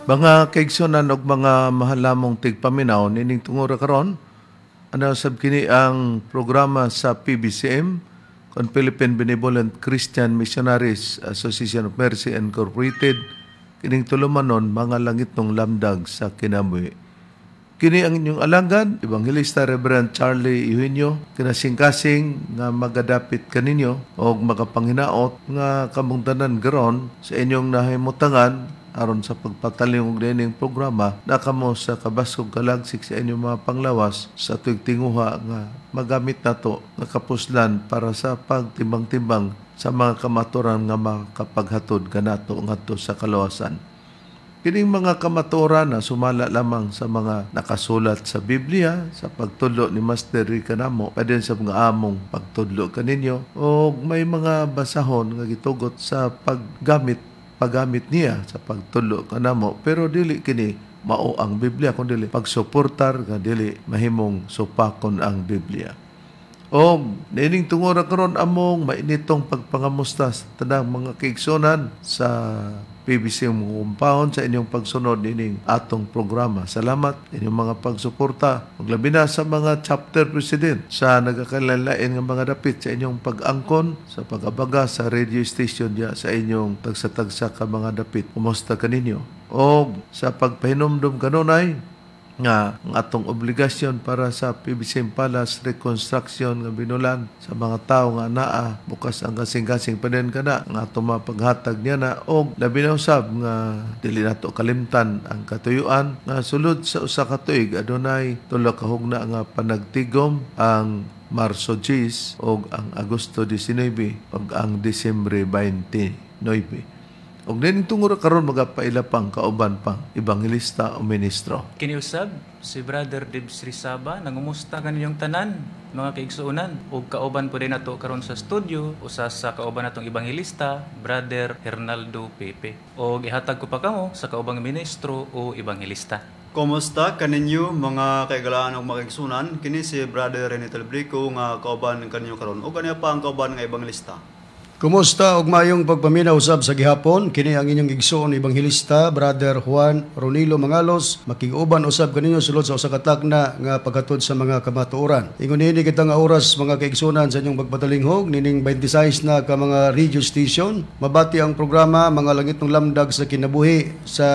Mga kaigsunan ug mga mahalamong tigpaminaw nining tungora karon, ano sab kini ang programa sa PBCM kon Philippine Benevolent Christian Missionaries Association of Mercy Incorporated, kining tulumanon mga langitong lamdag sa kinabuhi. Kini ang inyong alanggan, Evangelista Reverend Charlie Eugenio, kinasing-kasing nga magadapit kaninyo o magapanginaot nga kamong tanan garon sa inyong nahimutangan aron sa pagpatalingog dining programa na kamo sa kabasog kalagsik sa inyong mga panglawas sa tuig tinguha nga magamit nato nga kapuslan para sa pagtimbang-timbang sa mga kamaturan nga makapaghatod kanato ngadto sa kalawasan. Kining mga kamaturan na sumala lamang sa mga nakasulat sa Biblia, sa pagtudlo ni Master kanamo, pa din sa mga among pagtudlo kaninyo, o may mga basahon nga gitugot sa paggamit niya sa pagtudlo kanamo, pero dili kini mao ang Biblia, kundi pagsuportar nga dili mahimong supakon ang Biblia. O nining tungora karon among mainitong pagpangamusta sa tanang mga kaigsunan sa PBC compound sa inyong pagsunod nining atong programa. Salamat inyong mga pagsuporta. Maglabi na sa mga chapter president sa nagakalain ng mga dapit sa inyong pag-angkon, sa pag-abaga sa radio station diya sa inyong tagsa-tagsa ka mga dapit. Kumusta kaninyo? O sa pagpahinomdom kanunay nga ang atong obligasyon para sa PBC Palace Reconstruction nga binulan sa mga tao nga naa bukas ang kasing-kasing panen kana nga atong mapaghatag niya na o labi na usab nga dili nato kalimtan ang katuyuan nga sulod sa usa ka tuig adunay tulo ka hugna nga panagtigom ang Marso 10 o ang Agosto 19 o ang Disyembre 29. Og din tungura karon magapaila pang kauban pang ebangelista o ministro. Kiniusab si Brother Debs Rizaba, nangumusta kaninyong tanan mga kaigsuunan ug kauban po din nato karon sa studio usa sa kauban natong ebangelista Brother Hernaldo Pepe. Og ihatag ko pa kamo sa kaubang ministro o ebangelista. Kumusta kaninyo mga kaigalaan ug mga kaigsuunan? Kini si Brother Rene Talbrico nga kauban kaninyo karon ug kaniya pa ang kauban nga ebangelista. Kumusta ug mayong pagpaminaw usab sa gihapon, kini ang inyong igsoon ebanghilista Brother Juan Ronilo Mangalos, makig-uban usab kaninyo sulod sa usa ka takna nga paghatod sa mga kamatuoran. Ingon ini kita nga oras mga kaigsunan sa inyong pagpatalinghog nining 26 na ka mga radio station. Mabati ang programa mga langitong lamdag sa kinabuhi sa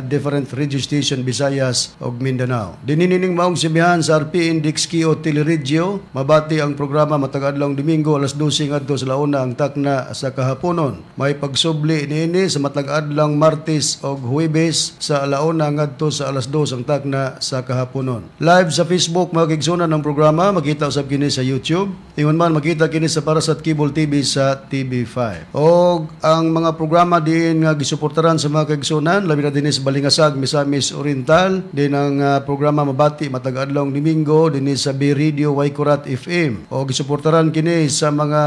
different radio station Visayas ug Mindanao. Dininining maong simbihan sa RP Index Kio Teleregio, mabati ang programa matag adlawng Domingo alas 12 ngadto sa launa ang takna sa kahaponon. May pagsubli niini sa matag adlang Martes o Huwebes sa alauna ngadto sa alas 2 ang takna sa kahaponon. Live sa Facebook mga kaigsunan ng programa, makita usab kini sa YouTube. Ingon man makita kini sa Parasat Cable TV sa TV5. Og ang mga programa din nga gisuportaran sa mga kaigsunan, labi na din sa Balingasag, Misamis Oriental, din ang programa mabati matag adlawng Domingo din sa B Radio Waikurat FM. Og gisuportaran kini sa mga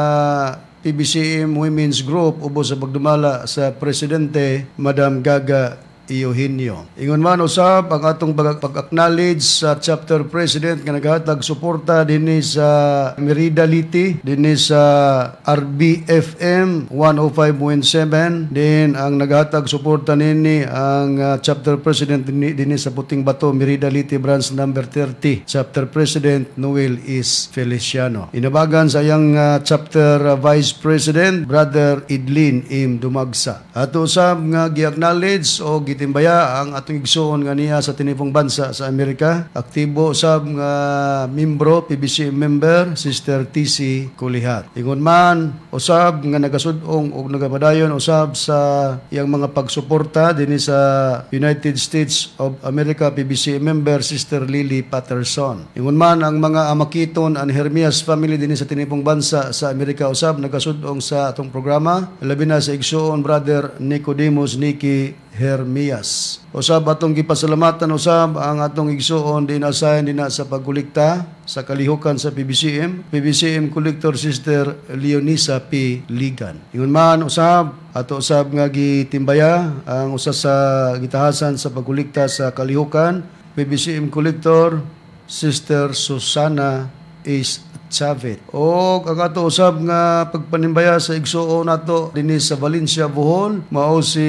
PBCM Women's Group ubos sa pagdumala sa Presidente Madam Gaga Eugenio. Ingon man usab ang atong pag-acknowledge sa chapter president nga naghatag suporta dinhi sa Merida Liti, dinhi sa RBFM 105.7, din ang naghatag suporta nini ang chapter president dinhi sa Puting Bato, Merida Liti branch number 30, chapter president Noel is Feliciano. Inabagan sa iyang chapter vice president Brother Idlin M. Dumagsa. Ato usab nga gi-acknowledge o timbaya ang atong igsoon nga niya sa tinipong bansa sa Amerika. Aktibo usab nga membro, PBC member, Sister TC Kulihat. Ingon man, usab nga nagasudong o nagapadayon usab sa iyang mga pagsuporta dinhi sa United States of America, PBC member, Sister Lily Patterson. Ingon man ang mga Amakiton and Hermias family dinhi sa tinipong bansa sa Amerika usab nagasudong sa atong programa. Labi na sa igsoon Brother Nicodemus Nicky Hermias. Usab atong gipasalamatan usab ang atong igsuon din asayan din sa pagkulikta sa kalihukan sa PBCM Collector Sister Leonisa P. Ligan. Ingon man usab ato usab nga gitimbaya ang usa sa gitahasan sa pagkulikta sa kalihukan, PBCM Collector Sister Susana is Chavit. O ang ato usab nga pagpanimbaya sa igsuon nato dinhi sa Valencia, Bohol, mao si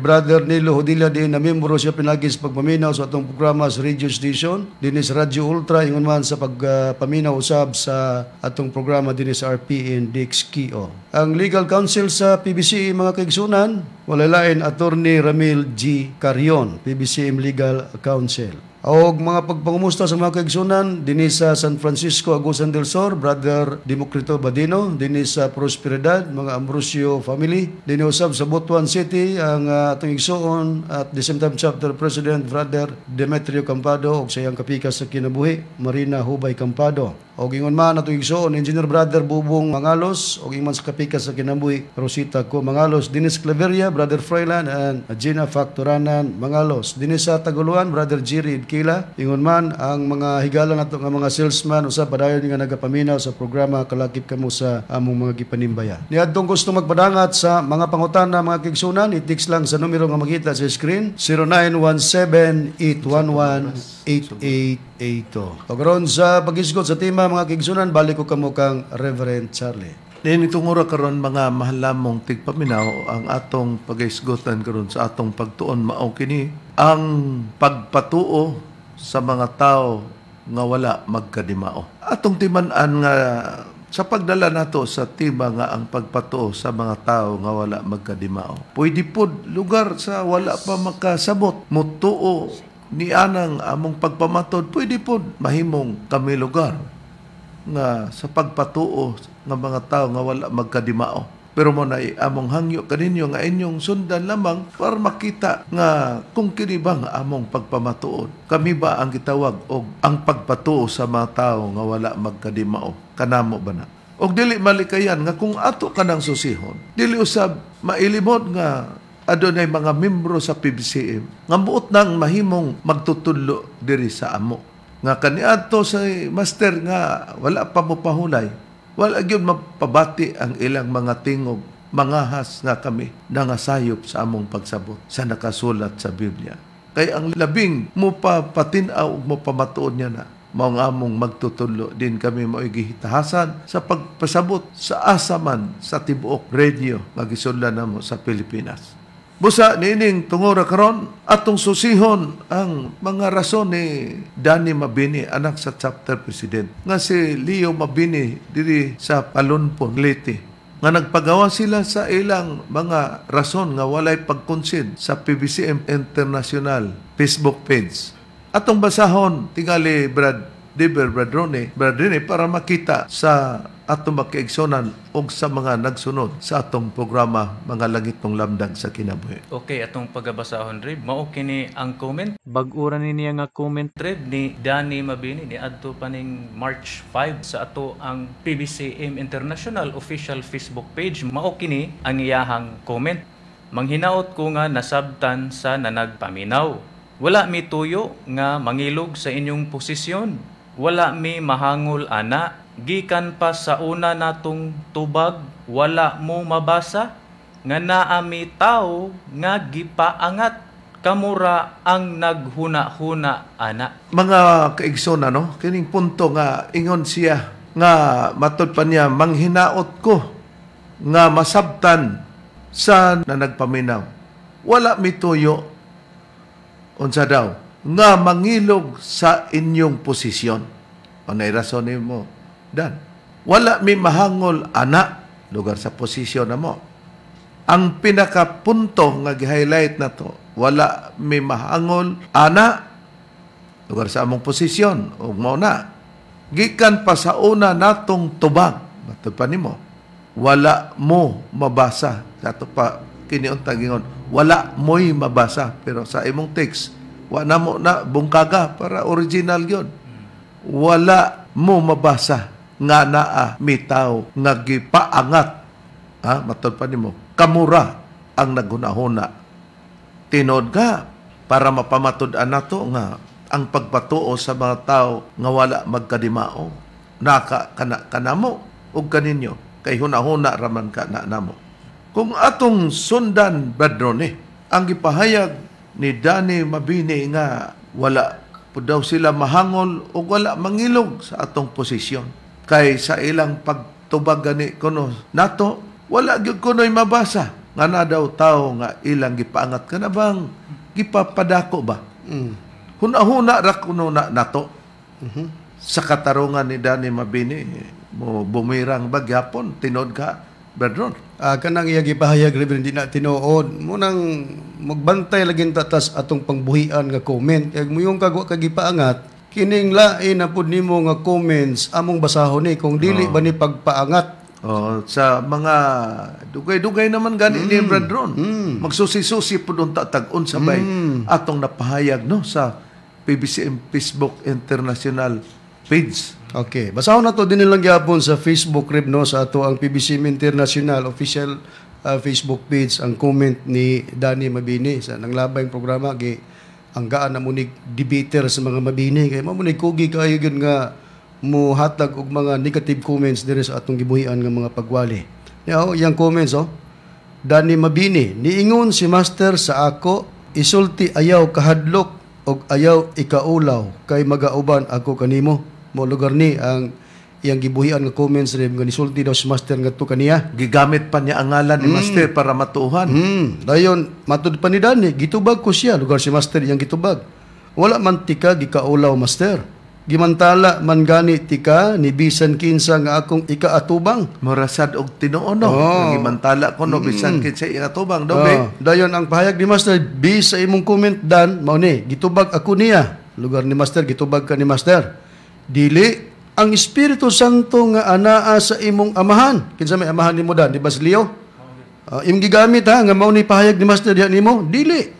Brother Nilo Hodilla din na miyembro siya pinagi sa pagpaminaw sa atong programa sa radio station dinhi sa Radyo Ultra ingon man sa pagpaminaw usab sa atong programa dinhi sa RPN DXKO. Ang legal counsel sa PBCM mga kaigsunan wala lain Attorney Ramil G. Carion, PBCM Legal Counsel. Og mga pagpangumusta sa mga kaigsunan dinhi sa San Francisco, Agusan del Sur, Brother Democrito Badino, dinhi sa Prosperidad, mga Ambrosio family, dinhi usab sa Butuan City ang atong igsuon at the same time chapter president Brother Demetrio Campado og sayang kapikas sa kinabuhi Marina Hubay Campado. Og ingon man atong igsuon Engineer Brother Bubong Mangalos og ingon sa kapikas sa kinabuhi Rosita Co Mangalos, dinhi sa Claveria Brother Froilan and Gina Factoranan Mangalos, dinhi sa Taguluan Brother Jerry Kila, ingon man ang mga higala nato nga mga salesman usab padayon nga nagapaminaw sa programa Kalakip Kamo sa among mga gipanimbaya. Niadtong gusto magpadangat sa mga pangutana mga kaigsunan, i-text lang sa numero nga makita sa screen 0917-811-8882. Pagkaroon sa pag-isgot sa tema mga kaigsunan, balik ko kamo kang Reverend Charlie. Nitong ura karon mga mahalamong tigpaminaw ang atong pag-isgutan karon sa atong pagtuon mao kini ang pagpatuo sa mga tao nga wala magkadimao. Atong timan-an nga sa pagdala nato sa tema nga ang pagpatuo sa mga tao nga wala magkadimao. Pwede pod lugar sa wala pa makasabot mutuo ni anang among pagpamatod, pwede pod mahimong kami lugar nga sa pagpatuo nga mga tao nga wala magkadimao. Pero mo na among hangyo kaninyo nga inyong sundan lamang para makita nga kung kini ba nga among pagpamatuod. Kami ba ang gitawag og ang pagpatuo sa mga tao nga wala magkadimao? Kanamo ba na? Og dili malikayan nga kung ato ka ng susihon, dili usab mailimod nga adunay mga membro sa PBCM nga buot nang mahimong magtutudlo diri sa amo. Nga kaniadto sa master nga wala pa mo pahulay, wala gyud mapabati ang ilang mga tingog, mangahas nga kami nangasayop sa among pagsabot sa nakasulat sa Biblia. Kay ang labing mo pa patinaw ug mo pamatuod niya na mao nga among magtutulo din kami mo'y gihitahasan sa pagpasabot sa asaman sa tibuok radio magisuldan namo sa Pilipinas. Busa niining tungora karon atong susihon ang mga rason ni Danny Mabini, anak sa chapter president, nga si Leo Mabini diri sa Palunpon, Leyte, nga nagpagawa sila sa ilang mga rason nga walay pagkonsid sa PBCM International Facebook page. Atong basahon tingali Brad Rone para makita sa atong makiigsonan og sa mga nagsunod sa atong programa mga langit ng lamdag sa kinabuhi. Okay, atong pagabasahon Rib, mao kini ang comment. Bag-ura ni niya nga comment Rib ni Danny Mabini ni adto pa ning March 5 sa ato ang PBCM International official Facebook page. Mao kini ang iyahang comment. Manghinaot ko nga nasabtan sa nanagpaminaw. Wala mi tuyo nga mangilog sa inyong posisyon. Wala mi mahangol ana. Gikan pa sa una natong tubag, wala mo mabasa, nga naami tao nga gipaangat, kamura ang naghuna-huna ana. Mga kaigsoon kining punto nga ingon siya nga matud pa niya manghinaot ko nga masabtan sa nanagpaminaw. Wala mituyo unsa daw nga mangilog sa inyong posisyon. Anay rason mo? Dan wala mi mahangol ana lugar sa posisyon na mo. Ang pinakapunto nga gi-highlight na to, wala mi mahangol ana lugar sa among posisyon ug mao na gikan pa sa una natong tubag. Matud pa nimo, wala mo mabasa. Sa to pa kini untang ingon, wala mo'y mabasa, pero sa imong text wa na mo na bungkaga para original gyud. Wala mo mabasa nga naa mitaw nga gipaangat, matud pa nimo, kamura ang naghunahuna. Tinod ka para mapamatud-an nato nga ang pagpatuo sa mga tao nga wala magkadimao naka kanamo ug kaninyo kay hunahuna raman ka na namo. Kung atong sundan Badrone ang gipahayag ni Danny Mabini nga wala po daw sila mahangol o wala mangilog sa atong posisyon. kay sa ilang pagtubag gani kuno nato wala gyud kuno'y mabasa nga na daw tao nga ilang gipaangat ka na bang gipapadako ba huna-huna ra kuno na nato sa katarungan ni Danny Mabini mo bumirang bagyapon tinod ka Berdron. Kanang iya gipahayag Reverend di na tinuod mo nang magbantay laging tatas atong pangbuhian nga comment kay mo yung kagwa kagipaangat kining lain na pud nimo nga comments among basahon ni kung dili ba ni pagpaangat sa mga dugay-dugay naman gani ni Berdron magsusi-susi pud unta tag-on sabay atong napahayag no sa PBCM Facebook International page. Okay, basahon na to din nilang gyapon sa Facebook Rib no sa ato ang PBCM International official Facebook page ang comment ni Danny Mabini sa nanglabayng programa gi anggaan na munig debater sa mga Mabini kay mo munig kugi kayo gyud nga mo hatag og mga negative comments diri sa atong gibuhian nga mga pagwali. Yang comments Danny Mabini niingon si Master sa ako isulti ayaw kahadlok og ayaw ikaulaw kay magauban ako kanimo. Mo lugar ni ang iyang gibuhian nga comments rin nga nisulti daw si Master ngadto kaniya gigamit pa niya ang ngalan ni Master para matuhan dayon matud pa ni Danny gitubag ko siya lugar si Master iyang gitubag wala man tika gikaulaw Master gimantala man gani tika ni bisan kinsa nga akong ikaatubang morasad og tinuon no gimantala ko no bisan kinsa ikaatubang dobe dayon ang pahayag ni Master bisa imong comment Dan mao ni gitubag ako niya lugar ni Master gitubag ka ni Master dili ang Espiritu Santo nga anaa sa imong amahan. Kinsa may amahan nimo Dan? Di Basilio? Imong gigamit nga mao ni pahayag ni Master diha nimo. Dili.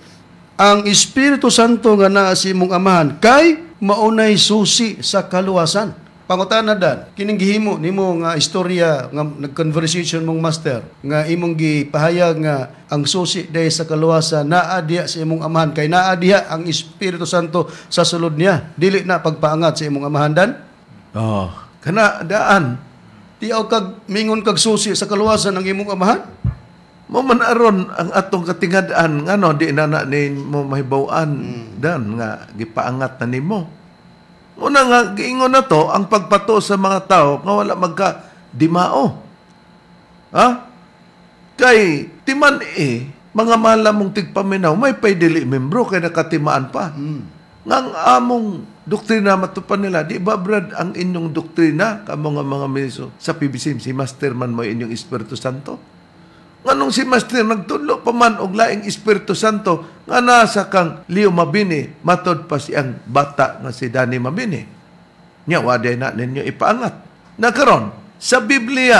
Ang Espiritu Santo nga anaa sa imong amahan kay maunay susi sa kaluwasan. Pangutana Dan, kining gihimo nimo nga istorya nga nag-conversation mong Master nga imong gipahayag nga ang susi day sa kaluwasan naa diha sa imong amahan kay naa diha ang Espiritu Santo sa sulod niya dili na pagpaangat sa imong amahan Dan kana daan tiaw kag mingon kag susi sa kaluwasan ang imong amahan mo man aron ang atong katingad-an ngano di na ni mo mahibaw-an Dan nga gipaangat na nimo. Una nga, giingon na to, ang pagpato sa mga tao nga wala magka-dimao. Kay, timan mga malamong tigpaminaw, may paidili membro, kay nakatimaan pa. Ngang among doktrina matupan nila, di ba Brad, ang inyong doktrina, kamong mga ministro sa PBCM, si Master man mo inyong Espiritu Santo? Nganong si Master nagtudlo pa man og laing Espiritu Santo nga nasa kang Leo Mabini matod pa siyang bata nga si Danny Mabini. Nya waday na ninyo ipaangat. Nakaron sa Biblia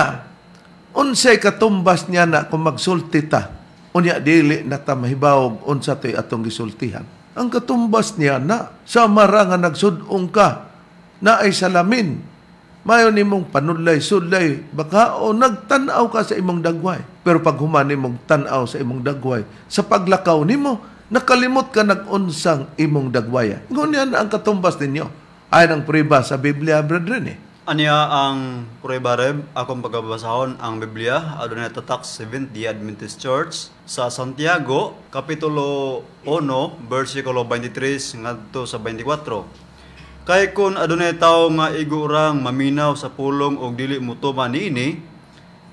unsay katumbas niya na kung magsulti ta. Unya dili na ta mahibaw unsa toy atong gisultihan. Ang katumbas niya na sa maranga nagsud-ong ka na ay salamin. Mayo nimong panudlay-sudlay, baka nagtanaw ka sa imong dagway. Pero pag human nimong tanaw sa imong dagway, sa paglakaw nimo, nakalimot ka nag-unsang imong dagwaya. Ngunyan ang katumbas ninyo. Ayon ang prueba sa Biblia, brethren Aniya ang prueba Reb, akong pagkabasahon ang Biblia, adunay tatak 7th Adventist Church sa Santiago, Kapitulo 1, versikulo 23 ngadto sa 24. Kay kun adunay tawo nga igurang maminaw sa pulong og dili mutuman niini,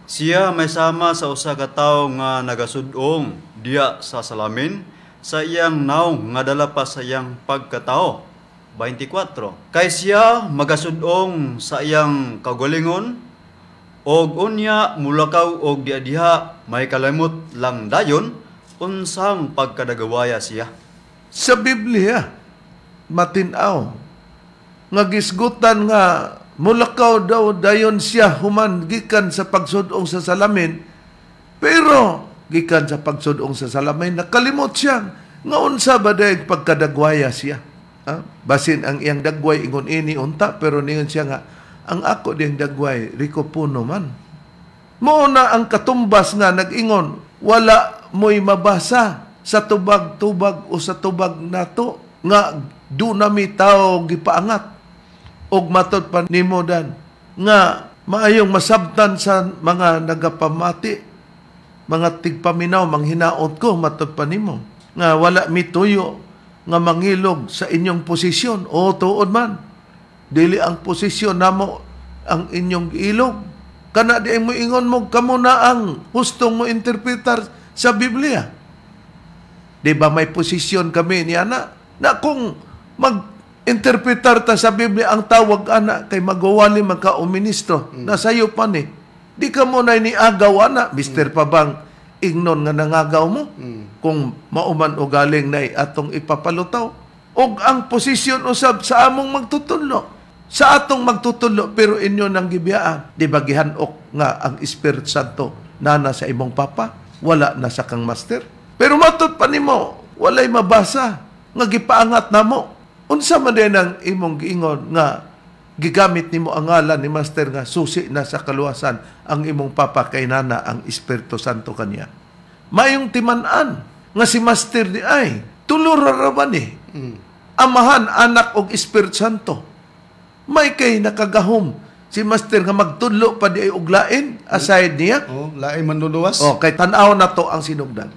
siya may sama sa usa ka tawo nga nagasud-ong diya sa salamin sa iyang naong nga dala pa sa iyang pagkatao. 24. Kay siya magasud-ong sa iyang kagalingon og unya mulakaw og diha may kalimot lang dayon unsang pagkadagawaya siya. Sa Biblia, matinaw nga gisgutan nga mulakaw daw dayon siya human gikan sa pagsudong sa salamin, pero gikan sa pagsudong sa salamin nakalimot siya nga unsa ba day pagkadagwaya siya. Basin ang iyang dagway ingon ini unta, pero ningon siya nga ang ako diyang dagway riko puno man. Mao na ang katumbas nga nag-ingon wala mo'y mabasa sa tubag-tubag o sa tubag nato nga dunami tao gipaangat og matod pa nimo Dan nga maayong masabtan sa mga nagapamati, mga tigpaminaw, manghinaot ko matod pa nimo nga wala mituyo nga mangilog sa inyong posisyon o tuod man dili ang posisyon namo ang inyong ilog. Kana di mo ingon mo, kamo na ang hustong mo interpretar sa Biblia. Di ba may posisyon kami ni ana? Na kung mag-interpretar ta sa Biblia, ang tawag ana kay magawali magka o ministro. Nasayo pa ni. Di ka mo na iniagaw ana, Mr. Pabang, ingnon nga nangagaw mo. Kung mauman o galing na atong ipapalutaw. O ang posisyon usab sa among magtutulno. Sa atong magtutulno, pero inyo nang gibiyaan. Di ba gihanok nga ang Espiritu Santo nana sa imong papa? Wala na sa kang master. Pero matud pa nimo, walay mabasa nga gipaangat namo. Unsa man din ang imong giingon nga gigamit nimo ang ngalan ni master nga susi na sa kaluwasan ang imong papa kay nana ang Espiritu Santo kaniya. Mayong timan-an nga si master di ay tulo ra man ni. Amahan, anak og Espiritu Santo. May kay nakagahom si master nga magtudlo pa di ay uglain aside niya. Lain manluluwas. Kay tan-aw na to ang sinugdan.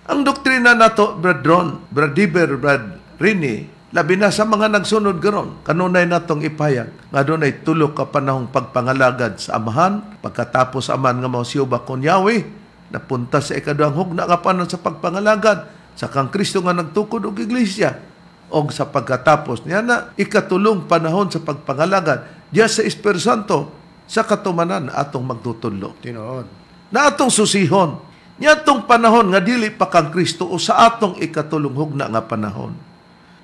Ang doktrina na to, Brad Ron, Brad Diber, Brad Rini, labi na sa mga nagsunod garon, kanunay na tong ipayag, nga doon ay tulo ka panahong pagpangalagad sa amahan, pagkatapos aman nga mga siyuba kon Yahweh, napunta sa ikaduhang hugna nga panahon sa pagpangalagad, sa kang Kristo nga nagtukod og iglesia, o sa pagkatapos niya na ikatulong panahon sa pagpangalagad, diya sa Espiritu Santo, sa katumanan atong magtutudlo. Tinuod. Na atong susihon, niya atong panahon nga dili pa kang Kristo o sa atong ikatulong hugna nga panahon.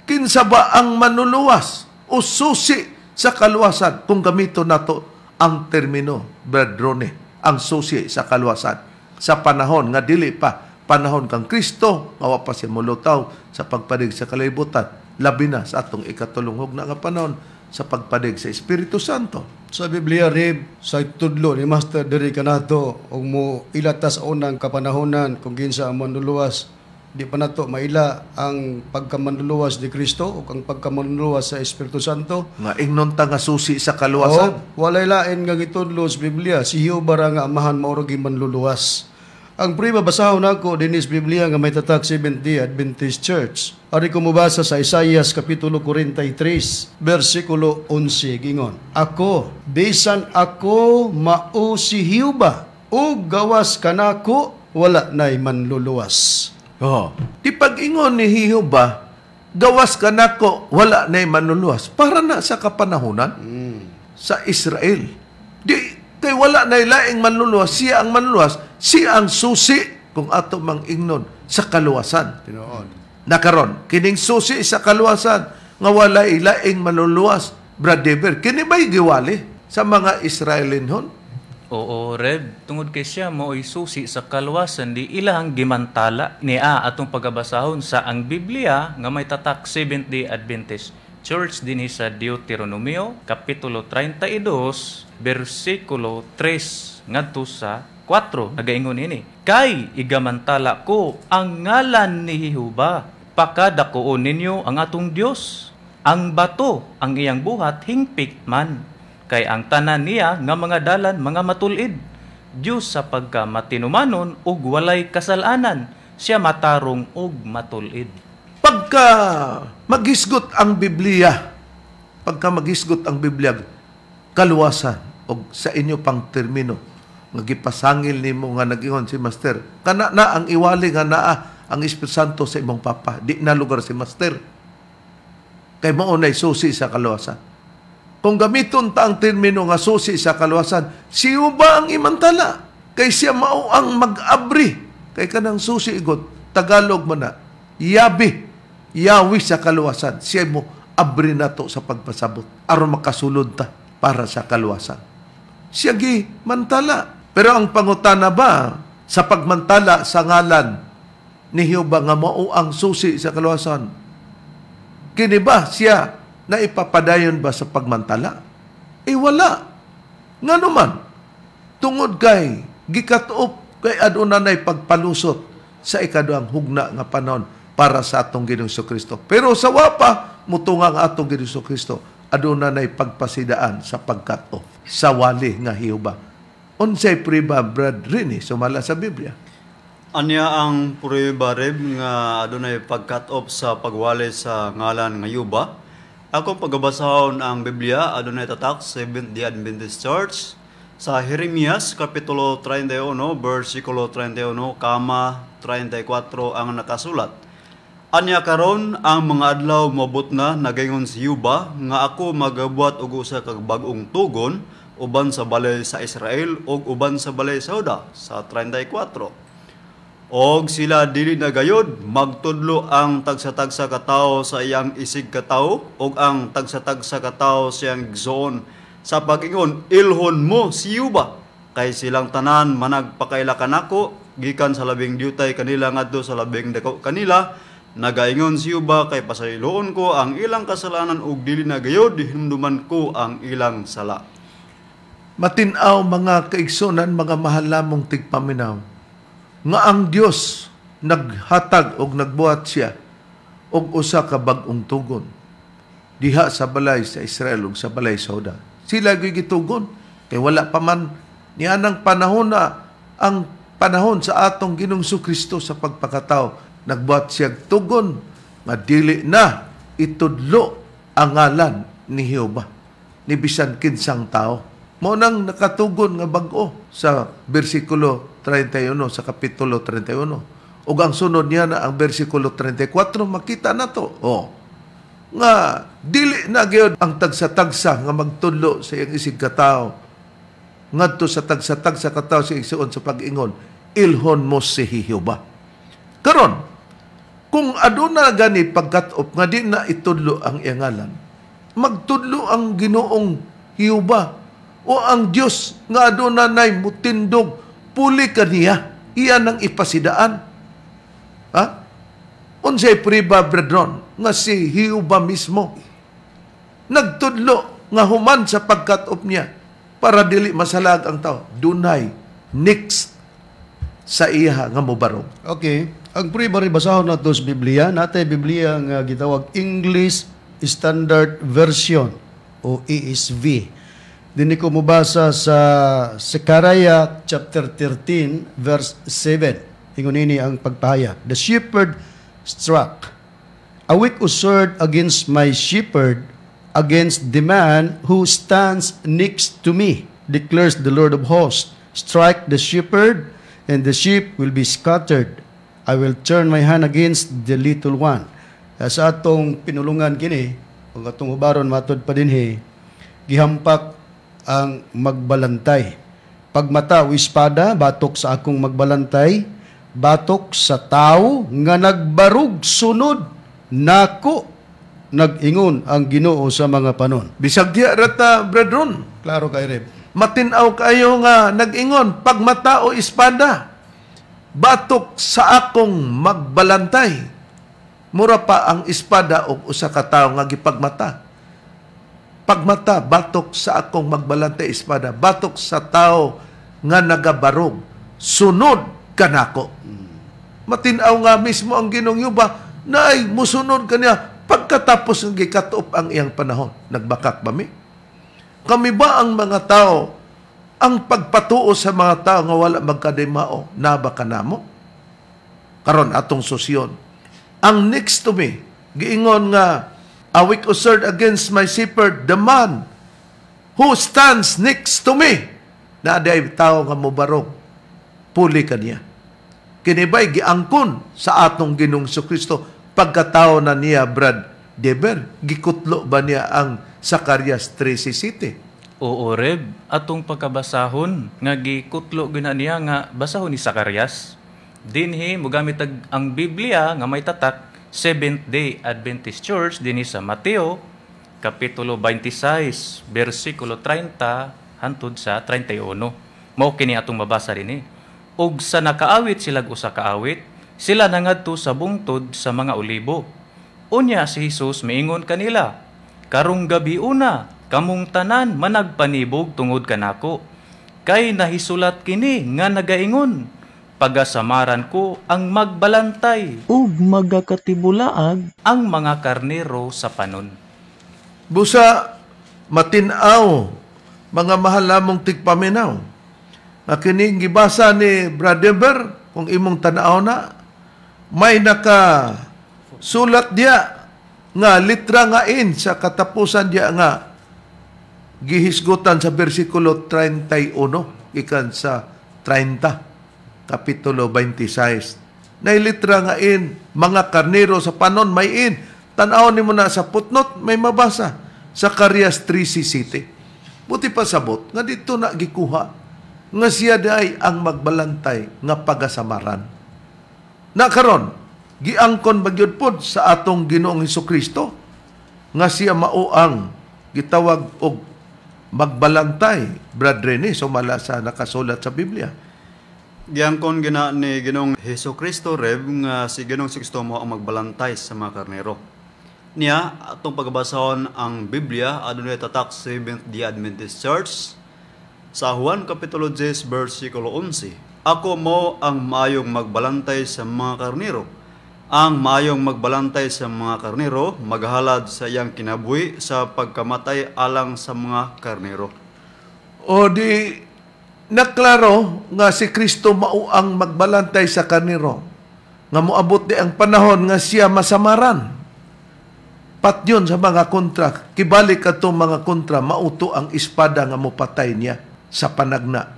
Kinsa ba ang manluluwas o susi sa kaluwasan kung gamito nato ang termino, Brad Rone, ang susi sa kaluwasan sa panahon nga dili pa panahon kang Kristo, nga wa pa siya mulutaw sa pagpadig sa kalibutan, labi na sa atong ikatulong hugna nga panahon sa pagpadig sa Espiritu Santo. Sa Biblia, Rib, sa tudlo ni Master diri kanato og mo ilata sa unang kapanahonan kung kinsa ang manluluwas, di pa nato maila ang pagkamanluluwas ni Kristo o ang pagkamanluluwas sa Espiritu Santo. Nga ingnon ta nga susi sa kaluwasan. Walay lain nga gitudlo sa Biblia, si Jehova ra nga amahan mao gi manluluwas. Ang prima basahon nako dinis Biblia nga may tatak Seventh-day Adventist Church. Ari ko mubasa sa Isaias kapitulo 43, bersikulo 11 gingon. Ako, bisan ako mao si Jehova, ug gawas kanako wala nay manluluwas. Di pag-ingon ni Jehova, gawas kanako wala nay manluluwas, para na sa kapanahunan sa Israel. Di kay wala nay laing manluluwas, siya ang manluluwas, siya ang susi kung ato mang ingnon sa kaluwasan. Tinuod. Nakaron, kining susi sa kaluwasan nga wala ilaing manluluwas, Brad Deber, kini ba'y giwali sa mga Israelinhon? Oo, Reb. Tungod kay siya mo'y susi sa kaluwasan, di ilang gimantala niya atong pagabasahon sa ang Biblia nga may tatak Seventh-day Adventist Church dinhi sa Deuteronomio kapitulo 32 bersikulo 3 ngadto sa 4 nagaingon ini, kay igamantala ko ang ngalan ni Jehova, pakadakoon ninyo ang atong Dios. Ang bato ang iyang buhat hingpit man, kay ang tanan niya nga mga dalan mga matulid. Dios sa pagka matinumanon ug walay kasalanan, siya matarong ug matulid. Pagka maghisgot ang Biblia, kaluwasan o sa inyo pang termino, nga gipasangil nimo nga nag-ingon si Master, kana na ang iwali nga naa ang Espiritu Santo sa imong papa, di na lugar si Master. Kay mao nay susi sa kaluwasan. Kung gamiton ta ang termino nga susi sa kaluwasan, siya ba ang imantala? Kay siya mao ang mag-abri. Kay kanang susi igot, Tagalog man na, Yahweh sa kaluwasan, siya mo abri na to sa pagpasabot aron makasulod ta para sa kaluwasan. Siya gi mantala. Pero ang pangutana ba sa pagmantala sa ngalan ni Jehova nga mao ang susi sa kaluwasan? Kini ba siya na ipapadayon ba sa pagmantala? Wala. Nga naman, tungod kay gikatuop kay adunay pagpalusot sa ikaduhang hugna nga panahon para sa atong Ginoong Kristo. Pero sa wapa, mutungang atong Ginoong Kristo, adunay pagpasidaan sa pagkat-off sa wali nga Jehova. Unsay prueba, Brad Rini, sumala sa Biblia? Anya ang prueba, Reb, nga adunay pag-cut off sa pagwali sa ngalan nga Jehova? Akong pagabasahon ang Biblia adunay tatak Seventh-day Adventist Church sa Jeremias kapitulo 31 bersikulo 31 kama 34 ang nakasulat. Anya karon ang mga adlaw mabot na nagaingon si Yuba nga ako magabuat og usa ka bag-ong tugon uban sa balay sa Israel ug uban sa balay sa Juda sa 34. Og sila dili na gayod magtudlo ang tagsa-tagsa ka tawo sa iyang isig ka tawo og ang tagsa-tagsa ka tawo sa iyang igsoon sa pag-ingon ilhon mo si Yuba kay silang tanan managpakaila kanako gikan sa labing diutay kanila ngadto sa labing dako kanila nagaingon si Yuba kay pasayloon ko ang ilang kasalanan ug dili na gayod hinumduman ko ang ilang sala. Matinaw mga kaigsunan, mga mahal lamong tigpaminaw, nga ang Dios naghatag og nagbuhat siya og usa ka bag-ong tugon diha sa balay sa Israel ug sa balay sa Juda. Sila gyud gitugon kay wala pa man nianang panahon na ang panahon sa atong Ginoong Kristo sa pagpakatao. Nagbuhat siya tugon nga dili na itudlo ang ngalan ni Jehova ni bisan kinsang tao. Mao nang nakatugon nga bag-o sa bersikulo 31 sa kapitulo 31. Ug ang sunod niya na ang bersikulo 34 makita na to. Nga dili na gyud ang tagsa-tagsa nga magtudlo sa iyang isig katao. Ngadto sa tagsa-tagsa katao sa igsuon sa pag-ingon, ilhon mo si Jehova. Karon, kung aduna gani pagkat-op nga di na itudlo ang iyang ngalan, magtudlo ang Ginoong Jehova o ang Dios nga aduna nay mutindog puli kaniya iyan ang ipasidaan. Ha? Unsay priba brethren nga si Jehova mismo nagtudlo nga human sa pagkat-op niya para dili masalag ang tao. Dunay next sa iya nga mobarog. Okay. Ang pre-bari basahon nato sa Biblia, natay Biblia nga gitawag English Standard Version o ESV. Dini ko mubasa sa Zechariah chapter 13 verse 7. Ingon ini ang pagpahayag. The shepherd struck a weak sword against my shepherd, against the man who stands next to me, declares the Lord of hosts. Strike the shepherd, and the sheep will be scattered. I will turn my hand against the little one. Sa atong pinulungan kini, ang atong hubaron matod pa dinhi, gihampak ang magbalantay. Pagmata o espada, batok sa akong magbalantay, batok sa tao nga nagbarug sunod nako, nag-ingon ang Ginoo sa mga panon. Bisag diya rata brethren. Klaro kay Reb. Matinaw kayo nga nag-ingon pagmata o espada, batok sa akong magbalantay. Mura pa ang espada o usa ka tawo nga gipagmata. Pagmata, batok sa akong magbalantay espada, batok sa tao nga nagabarog, sunod kanako. Matinaw nga mismo ang Ginoong Yuba na ay musunod kaniya pagkatapos ng gikatuop ang iyang panahon. Nagbakak ba mi? Kami ba ang mga tao, ang pagpatuo sa mga tao nga wala magkadimao, nabaka namo? Karon atong susyon. Ang next to me, giingon nga, a weak sword against my shepherd, the man who stands next to me. Na aday tao nga mobarog, puli kaniya. Kinibay giangkon sa atong Ginoong Kristo pagkatao na niya Brad Deber. Gikutlo ba niya ang Zacarias 3:7? Oo, Reb, atong pagkabasahon nga gikutlo gina niya nga basahon ni Zacarias. Dinhi mogamit ang Biblia nga may tatak Seventh-day Adventist Church dinhi sa Mateo kapitulo 26 bersikulo 30 hantod sa 31. Mao kini atong mabasa dinhi. Og sa nakaawit sila usa ka awit, sila nangadto sa bungtod sa mga olibo. Unya si Jesus miingon kanila, karong gabi una, kamong tanan managpanibog tungod kanako. Kay nahisulat kini nga nagaingon, pagasamaran ko ang magbalantay ug magakatibulaag ang mga karnero sa panon. Busa, matinaw, mga mahal lamong tigpaminaw. Na kining gibasa ni Bradeber, kung imong tanaw na, may naka sulat diya nga litra nga in sa katapusan diya nga gihisgutan sa bersikulo 31 ikan sa 30 kapitulo 26. Na litra nga in mga karnero sa panon may in. Tan-aw nimo na sa putnot may mabasa sa Karyas 3:17. Buti pa sabot nga dito na gikuha nga siya day ang magbalantay nga pagasamaran. Na karon giangkon bagyod pod sa atong Ginoong Hesukristo nga siya mao ang gitawag og magbalantay, Brad Rene, sumala sa nakasulat sa Biblia. Giangkon gina ni Ginoong Hesukristo Reb nga si Ginoong Hesukristo mo ang magbalantay sa mga karnero. Niya atong pagbasahon ang Biblia adunay tatak sa Seventh-day Adventist Church sa Juan kapitulo 10 bersikulo 11. Ako mo ang maayong magbalantay sa mga karnero. Ang maayong magbalantay sa mga karnero, maghalad sa iyang kinabuhi sa pagkamatay alang sa mga karnero. O di naklaro nga si Kristo mao ang magbalantay sa karnero. Nga moabot di ang panahon nga siya masamaran. Pat yun sa mga kontra. Kibalik atong mga kontra, mauto ang espada nga mopatay niya sa panagna.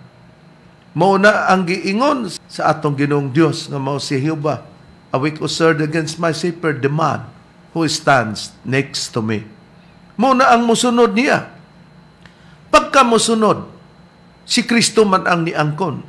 Mao na ang giingon sa atong Ginoong Dios nga mao si Jehova. A weak assert against my shepherd, the man who stands next to me. Muna ang musunod niya. Pagka musunod, si Kristo man ang niangkon.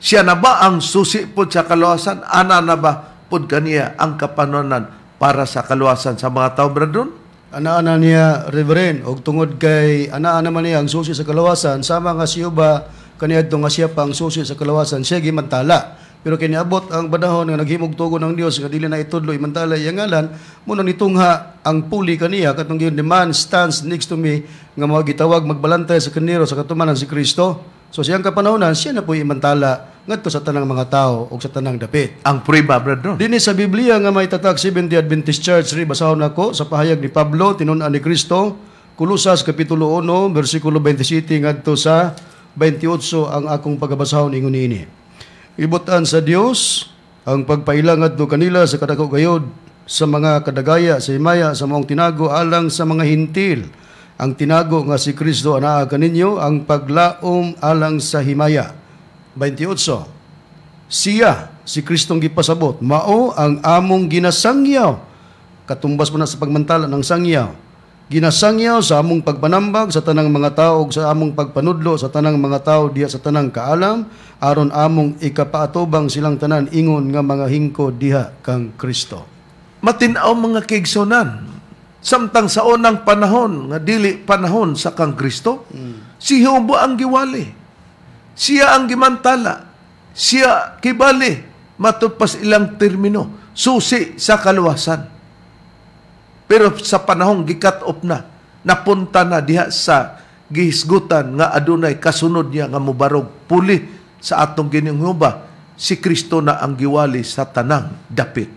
Siya na ba ang susi po sa kaluwasan? Ana na ba po kaniya ang kapanonan para sa kaluwasan sa mga tao, bradron? Ana-ana niya, Reverend, og tungod kay ana-ana man niya ang susi sa kalawasan, sama nga siya ba kaniadto nga siya pa ang susi sa kalawasan, siya gimantala. Pero kiniabot ang badahon nga naghimog tugon ng Dios nga dili na itudlo imantala iyang ngalan, muna nitungha ang puli kaniya katong giyon, the man stands next to me nga mao gitawag magbalantay sa kaniro sa katumanan si Kristo. So siyang kapanahonan, siya na po imantala ngadto sa tanang mga tao o sa tanang dapit. Ang prueba, bradron. Dinhi sa Biblia nga may tatak Seventh-day Adventist Church, ri basahon nako sa pahayag ni Pablo tinun-an ni Kristo, Kolosas kapitulo 1 bersikulo 27 ngadto sa 28 ang akong pagabasahon ingon niini. Ibutan sa Dios ang pagpailang adto kanila sa kadako gayod sa mga kadagaya sa himaya sa maong tinago alang sa mga hintil. Ang tinago nga si Kristo anaa kaninyo ang paglaom alang sa himaya. 28. Siya, si Kristong gipasabot, mao ang among ginasangyaw. Katumbas mo na sa pagmantala ng sangyaw. Ginasangyaw sa among pagpanambag sa tanang mga tao ug sa among pagpanudlo sa tanang mga tao diha sa tanang kaalam aron among ikapaatubang silang tanan ingon nga mga hingko diha kang Kristo. Matinaw mga kaigsunan. Samtang sa unang panahon, nga dili panahon sa kang Kristo, si Jehova ang giwali. Siya ang gimantala. Siya kibali. Matupas ilang termino. Susi sa kaluwasan. Pero sa panahong gikat off na, napunta na diha sa gihisgutan nga adunay kasunod niya nga mubarog puli sa atong Ginoong Jehova, si Kristo na ang giwali sa tanang dapit.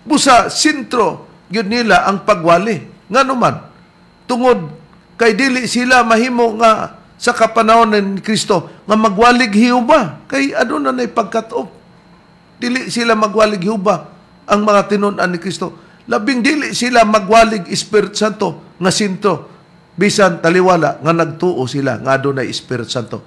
Busa sentro yun nila ang pagwali. Nga naman, tungod kay dili sila mahimo nga sa kapanahon ni Kristo nga magwalig Jehova kay aduna nay pagkat-off. Dili sila magwalig Jehova ang mga tinud-an ni Kristo. Labing dili sila magwalig Espiritu Santo nga sentro bisan taliwala nga nagtuo sila nga adunay Espiritu Santo.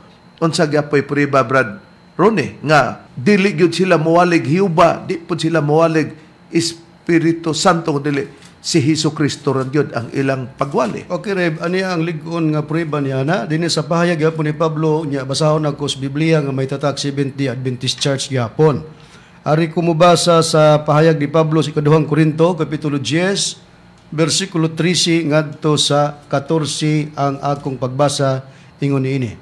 Unsa gyapon prueba, Brad Ronnie, nga dili gyud sila mowalig Jehova, di pud sila mowalig Espiritu Santo, dili si Hesukristo ron gyud ang ilang pagwali. Okay, Reb, ani ang lig-on nga prueba niya na dinhi sa pahayag gyapon ni Pablo nya basahon ako sa Biblia nga may tatak Seventh-day Adventist Church gyapon. Ari ko mubasa sa pahayag ni Pablo sa ikaduhang Korinto kapitulo 10 bersikulo 13 ngadto sa 14 ang akong pagbasa ingon niini.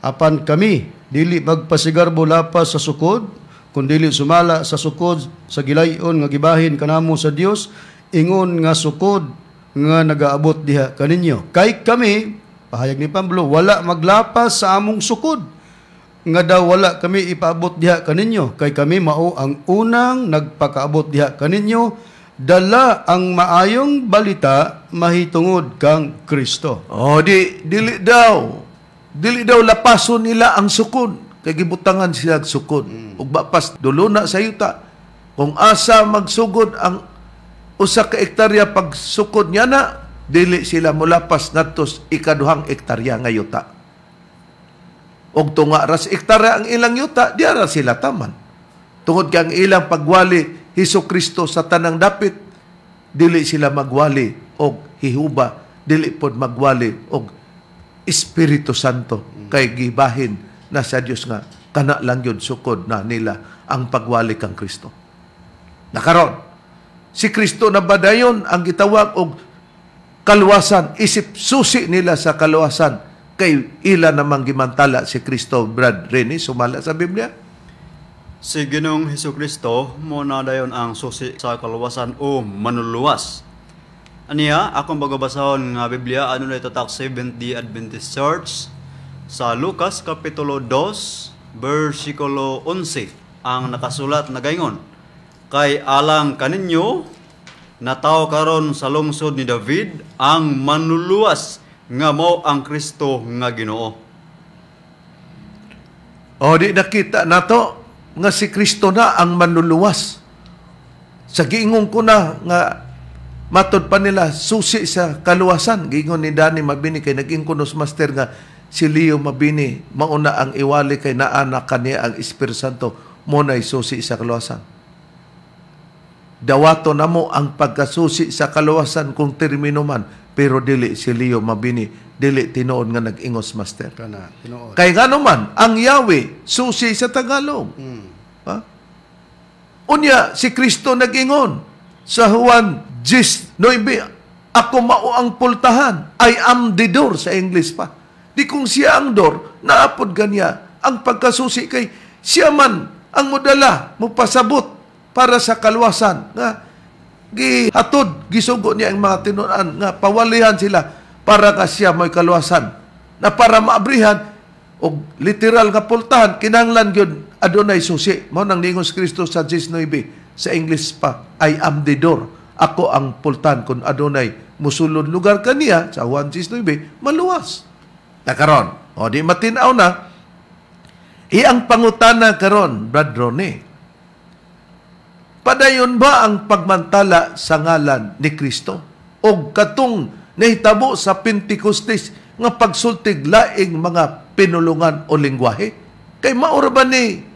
Apan kami dili magpasigarbo lapas sa sukod, kundi sumala sa sukod sa gilayon nga gibahin kanamo sa Dios, ingon nga sukod nga nagaabot diha kaninyo. Kay kami, pahayag ni Pablo, wala maglapas sa among sukod. Nga daw wala kami ipaabot diha kaninyo. Kay kami mao ang unang nagpakaabot diha kaninyo, dala ang maayong balita mahitungod kang Kristo. Dili daw lapason nila ang sukod. Kay gibutangan sila sukod. Ug bapas dulo na sa yuta. Kung asa magsugod ang usa ka hektarya pag sukod niya na, dili sila mulapas ngadtos ikaduhang hektarya nga yuta. Og tunga ras hektarya ang ilang yuta, diara sila taman. Tungod kay ang ilang pagwali Hesukristo sa tanang dapit, dili sila magwali og hihuba, dili pod magwali og Espiritu Santo kay gibahin na sa Dios nga kana lang yun sukod na nila ang pagwali kang Kristo. Nakaron, si Kristo na badayon ang gitawag og kaluwasan, isip susi nila sa kaluwasan kay ila namang gimantala si Kristo. Brad Rene, sumala sa Biblia. Si Ginoong Hesukristo mo na dayon ang susi sa kaluwasan o manuluwas. Aniya, akong bagabasahon nga Biblia, ano na itatak Seventh-day Adventist Church sa Lucas Kapitulo 2, versikulo 11, ang nakasulat na gaingon, kay alang kaninyo, nataw karon sa lungsod ni David, ang manuluwas nga mao ang Kristo nga Ginoo. O di nakita nato nga si Kristo na ang manluluwas. Sa giingon ko na nga matod pa nila susi sa kaluwasan. Giingon ni Danny Mabini kay naging kunos master nga si Leo Mabini mauna ang iwali kay naanak kaniya ang Espiritu Santo mo na susi sa kaluwasan. Dawato na mo ang pagkasusi sa kaluwasan kung termino man, pero dili si Leo Mabini, dili tinuod nga nag-ingos master. Kana, tinuod. Kay gano man, ang Yahweh, susi sa Tagalog. Ha? Unya, si Kristo nag-ingon sa Juan 10:9, ako mao ang pultahan, I am the door sa English pa. Di kung siya ang door, naapod ganya ang pagkasusi kay siya man ang modala, mupasabot para sa kaluwasan. Nga, gihatod, gisugo niya ang mga tinunan, nga pawalihan sila para ka siya may kaluwasan. Na para maabrihan, o literal nga pultahan, kinanglan yun, adunay susi. Mao nang ningon si Kristo sa 19, sa English pa, I am the door. Ako ang pultahan kung adunay musulod lugar kaniya, sa Juan 19, maluwas. Nakaron, o di matinaw na, iyang pangutana karon, Brad Ronnie, padayon ba ang pagmantala sa ngalan ni Kristo? O katong nahitabo sa Pentecostes nga pagsultig laing mga pinulungan o lingwahe? Kay maura ba ni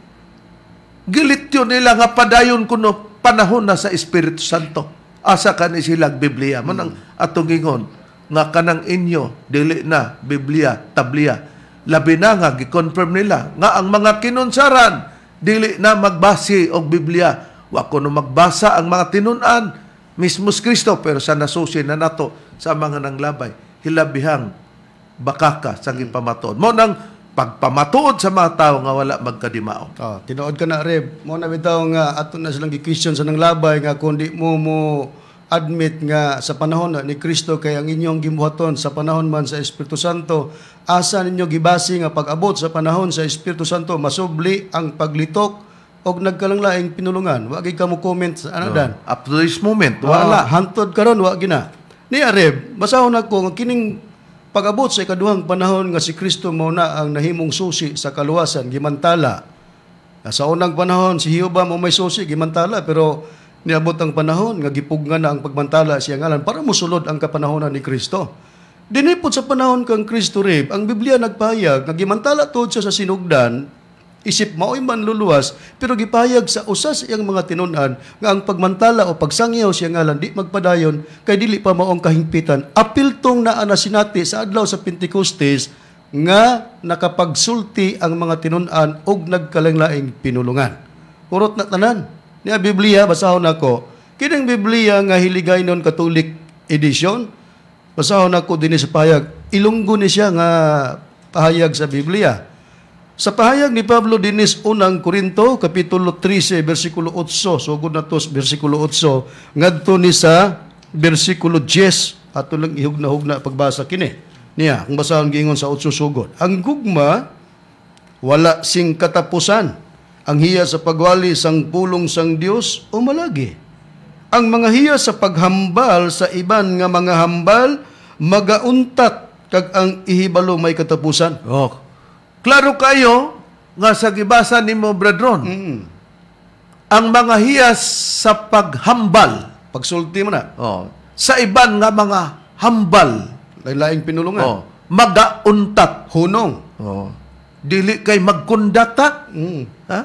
gilityo nila nga padayon kuno panahon na sa Espiritu Santo? Asa ka ni silang Biblia. Manang atong ingon nga kanang inyo, dili na Biblia, tablia. Labi na nga, gikonfirm nila nga ang mga kinunsaran, dili na magbasi og Biblia. Wa ko no magbasa ang mga tinunan mismo Kristo, pero sa nasusi na nato sa mga nanglabay, hilabihang bakaka sa gipamatuod. Mo nang pagpamatuod sa mga tao nga wala magkadimao. Tinuod ka na, Reb. Mo na bitaw nga ato na silang gi-question sa nanglabay nga kundi mo admit nga sa panahon na ni Kristo kay ang inyong gibuhaton sa panahon man sa Espiritu Santo, asa ninyo gibasi nga pag-abot sa panahon sa Espiritu Santo masubli ang paglitok og nagkalanglaing pinulungan. Wa gyud ka mo comment sa anadan. Up to this moment, wala. Hantod karon wa gina. Ni Areb, basahon ako nga kining pag-abot sa ikaduhang panahon nga si Kristo mao na ang nahimong susi sa kaluwasan gimantala. Sa unang panahon si Jehova mo may susi gimantala, pero niabot ang panahon nga gipugnan na ang pagmantala siya ngalan para mosulod ang kapanahonan ni Kristo. Dinipot sa panahon kang Kristo, Reb, ang Biblia nagpahayag nga gimantala tuod siya sa sinugdan, isip mao'y manluluwas, pero gipahayag sa usas iyang mga tinunan nga ang pagmantala o pagsangyaw siya ngalan di magpadayon kay dili pa maong kahingpitan. Apiltong naa na sinati sa adlaw sa Pentecostes nga nakapagsulti ang mga tinunan og nagkalanglaing pinulungan. Urot na tanan. Niya Biblia, basahon ako. Kining Biblia nga Hiligaynon Catholic Edition, basahon ako din sa pahayag. Ilunggo ni siya nga pahayag sa Biblia. Sa pahayag ni Pablo dinis unang Korinto, Kapitulo 13, versikulo 8, sugod na to, versikulo 8, ngadto ni sa versikulo 10, ato lang ihugna-hugna pagbasa kini. Niya, kung basahon giingon sa 8 sugod. Ang gugma, wala sing katapusan. Ang hiya sa pagwali sang pulong sang Dios o malagi. Ang mga hiya sa paghambal sa iban nga mga hambal, magauntat kag ang ihibalo may katapusan. Klaro kayo nga sa gibasa nimo, Brad Ron. Ang mga hiyas sa paghambal Pagsulti mo na. Oh. Sa iban nga mga hambal, Lain-laing pinulungan. oh, magauntat. Hunong. Oh. Dili kay magkundata. Ha?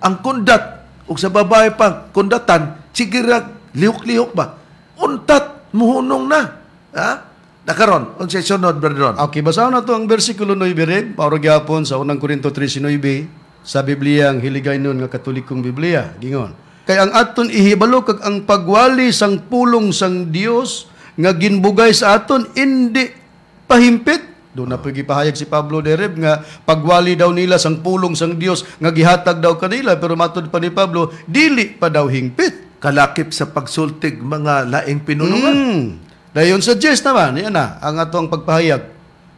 Ang kundat, ug sa babae pa, kundatan, sige lihok-lihok ba? Untat, muhunong na. Ha? Nakaron, unsay sunod, Brother Ron? Okay, basahan na to ang versikulo 9 rin. Pauro gyapon sa unang Korinto 13:9 sa Biblia ang hiligay nun nga Katolikong Biblia. Gingon. Kay ang aton ihibalo kag ang pagwali sang pulong sang Dios nga ginbugay sa aton indi pahimpit. Doon na pagipahayag si Pablo Dereb nga pagwali daw nila sang pulong sang Dios nga gihatag daw kanila, pero matud pa ni Pablo dili pa daw hingpit. Kalakip sa pagsultig mga laing pinulungan. Dayon suggest naman, yan na, ang atong pagpahayag.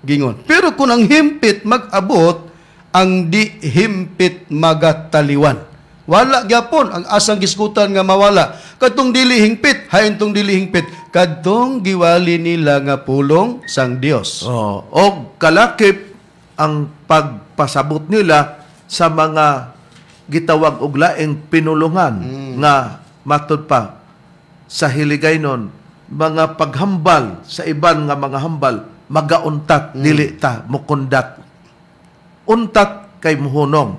Gingon. Pero kung ang himpit mag-abot, ang di himpit magataliwan. Wala gyapon ang asang giskutan nga mawala. Kadtong dili hingpit, hayon tong dili hingpit. Kadtong giwali nila nga pulong sang Dios. Oh, og kalakip ang pagpasabot nila sa mga gitawag og laing pinulungan nga matud pa sa hiligaynon mga paghambal sa iban nga mga hambal magauntat dili ta mukundat. Untat kay muhunong.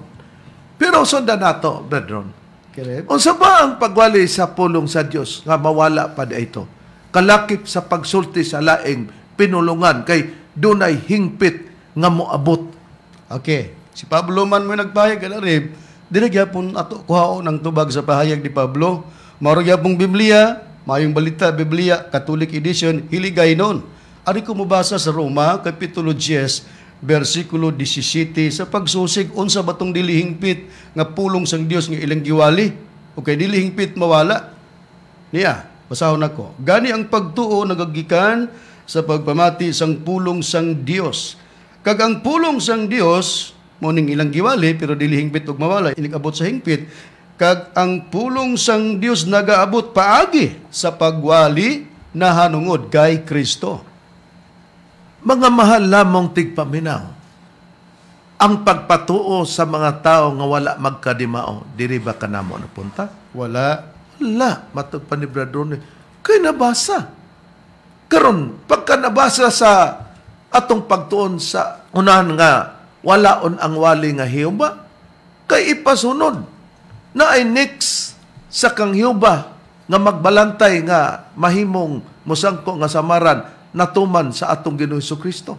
Pero sundan nato, Brethren. Kireb? Unsa ba ang pagwali sa pulong sa Dios nga mawala pa ito? Kalakip sa pagsulti sa laing pinulungan kay dunay hingpit nga moabot. Okay. Si Pablo man mo nagpahayag ka na rin. Dili gyapon ato kuhaon ang tubag sa pahayag ni Pablo. Maro gyapong Biblia, mayong balita Biblia, Catholic edition, hiligay nun. Ari ko mabasa sa Roma, Kapitulo 10, versikulo 17, sa pagsusig, unsa batong dili hingpit nga pulong sang Dios nga ilang giwali. Okay, dili hingpit mawala. Niya, basahon ako. Gani ang pagtuo nagagikan sa pagpamati sang pulong sang Dios. Kag ang pulong sang Dios, muning ilang giwali, pero dili hingpit ug mawala, inig-abot sa hingpit. Kag ang pulong sang Dios nagaabot paagi sa pagwali na hanungod kay Kristo. Mga mahal lamang tigpaminaw, ang pagpatuo sa mga tao nga wala magkadimao, diri ba ka namo napunta? Wala. Wala. Matod pa ni Brother Ron, kay nabasa. Karon, pagka nabasa sa atong pagtuon sa unahan nga walaon ang wali nga Hiyuba, kay ipasunod na ay next sa kang Hiyuba nga magbalantay nga mahimong musangko nga samaran natuman sa atong Ginoong Jesucristo.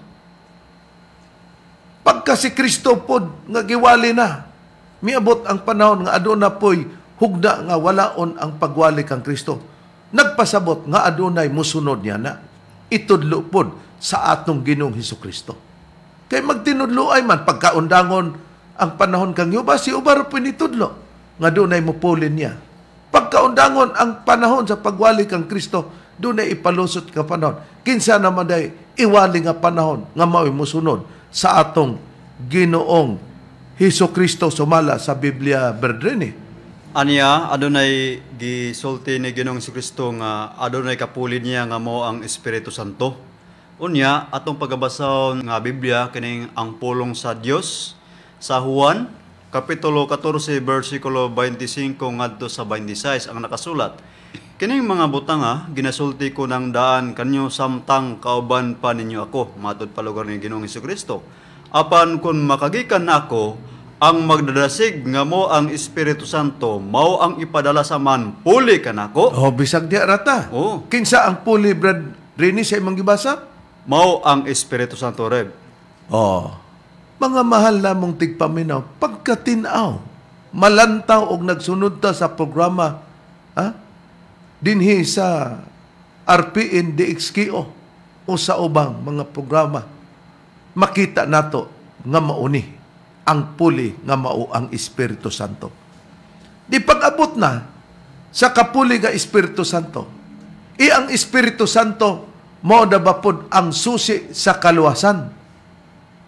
Pagka si Kristo pod nga giwali na, miabot ang panahon nga aduna poy hugda nga walaon ang pagwali kang Kristo. Nagpasabot nga adunay musunod niya na itudlo pod sa atong Ginoong Jesucristo. Kay magtinudlo ay man pagkaundangon ang panahon kang Hiyuba, si Ubar po nitudlo nga dunay mupulin niya. Pagkaundangon ang panahon sa pagwali kang Kristo, doon ay ipalusot ka panahon. Kinsa naman ay iwali nga panahon nga mao'y musunod sa atong Ginoong Hesus-Kristo sumala sa Biblia, Brethren. Aniya, adunay gisulti ni Ginoong Jesucristo nga adunay kapulid niya nga mao ang Espiritu Santo. Unya, atong pagabasahon nga Biblia kining ang pulong sa Dios sa Juan Kapitulo 14 versikulo 25 ngadto sa 26 ang nakasulat. Kining mga butanga, ginasulti ko ng daan kanyo samtang kauban pa ninyo ako, matod pa lugar ni Ginoong Jesucristo. Apan kun makagikan na ako, ang magdadasig nga mo ang Espiritu Santo, mao ang ipadala sa man, puli ka na ako. Oh, bisag di rata. Oh. Kinsa ang puli, Brad Rini, sa imong gibasa? Mao ang Espiritu Santo, Reb. Oh. Mga mahal namong tigpaminaw, pagkatinaw, malantaw og nagsunod ta sa programa, ha? Dinhi sa RPN DXKO o sa ubang mga programa, makita nato nga mauni ang puli nga mao ang Espiritu Santo. Di pag-abot na sa kapuli nga Espiritu Santo, ang Espiritu Santo mao na ba pod ang susi sa kaluwasan?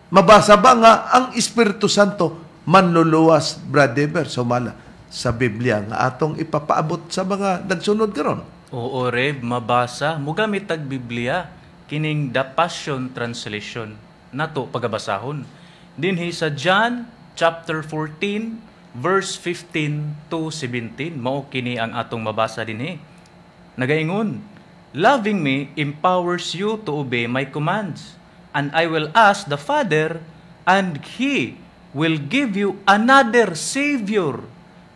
Mabasa ba nga ang Espiritu Santo manluluwas, Brother Sumala, sa Biblia nga atong ipapaabot sa mga nagsunod karon? Oo, Reb, mabasa. Mugamit tag Biblia, kining The Passion Translation, nato pagabasahon. Dinhi sa John chapter 14, verse 15 to 17, mao kini ang atong mabasa dinhi. Nagaingon, loving me empowers you to obey my commands. And I will ask the Father, and He will give you another Savior,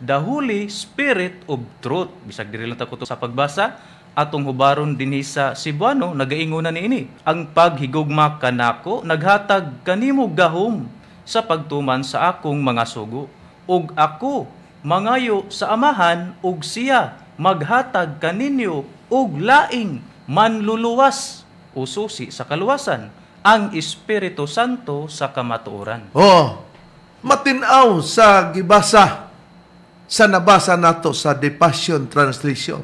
the Holy Spirit of Truth. Bisag diri lang ta ko to sa pagbasa, atong hubaron dinhi sa Cebuano, nagaingunan niini. Ang paghigugma kanako, naghatag kanimo gahom sa pagtuman sa akong mga sugo. Ug ako, mangayo sa amahan, ug siya, maghatag kaninyo, ug laing manluluwas, o susi sa kaluwasan, ang Espiritu Santo sa kamatuoran. Matinaw sa gibasa sa nabasa nato sa The Passion Translation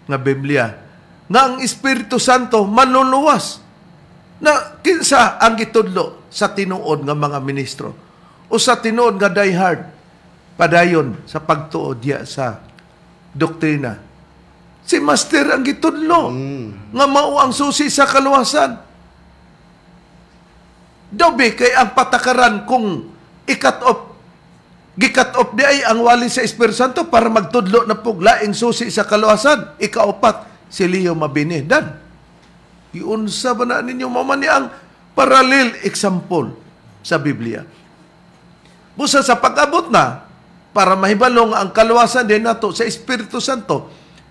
nga Biblia, nga ang Espiritu Santo manluluwas na kinsa ang gitudlo sa tinuod nga mga ministro o sa tinuod nga diehard padayon sa pagtuod diya sa doktrina. Si Master ang gitudlo nga mao ang susi sa kaluwasan. Dobi kay ang patakaran kung gikat off di ay ang wali sa Espiritu Santo para magtudlo na puglaing susi sa kaluwasan. Ikaapat, si Leo Mabini. Dan, iunsa ba na ninyo mamani ang parallel example sa Biblia? Busa sa pag-abot na, para mahibalong ang kaluwasan din nato sa Espiritu Santo,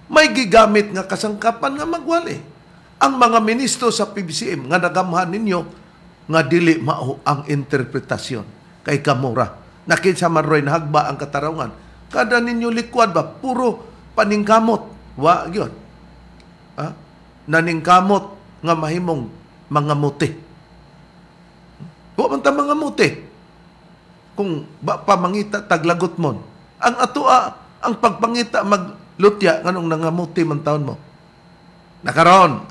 may gigamit nga kasangkapan nga magwali. Ang mga ministro sa PBCM nga nagamhan ninyo nga dili mao ang interpretasyon kay kamura. Nakinsa man roy nahagba ang katarangan. Kada ninyo likwad ba, puro paningkamot. Wa, yun. Naningkamot nga mahimong mga muti. Wa man ta mga muti. Kung ba pamangita taglagot mon. Ang atua, ang pagpangita maglutya, nganong nangamuti man taon mo. Nakaroon.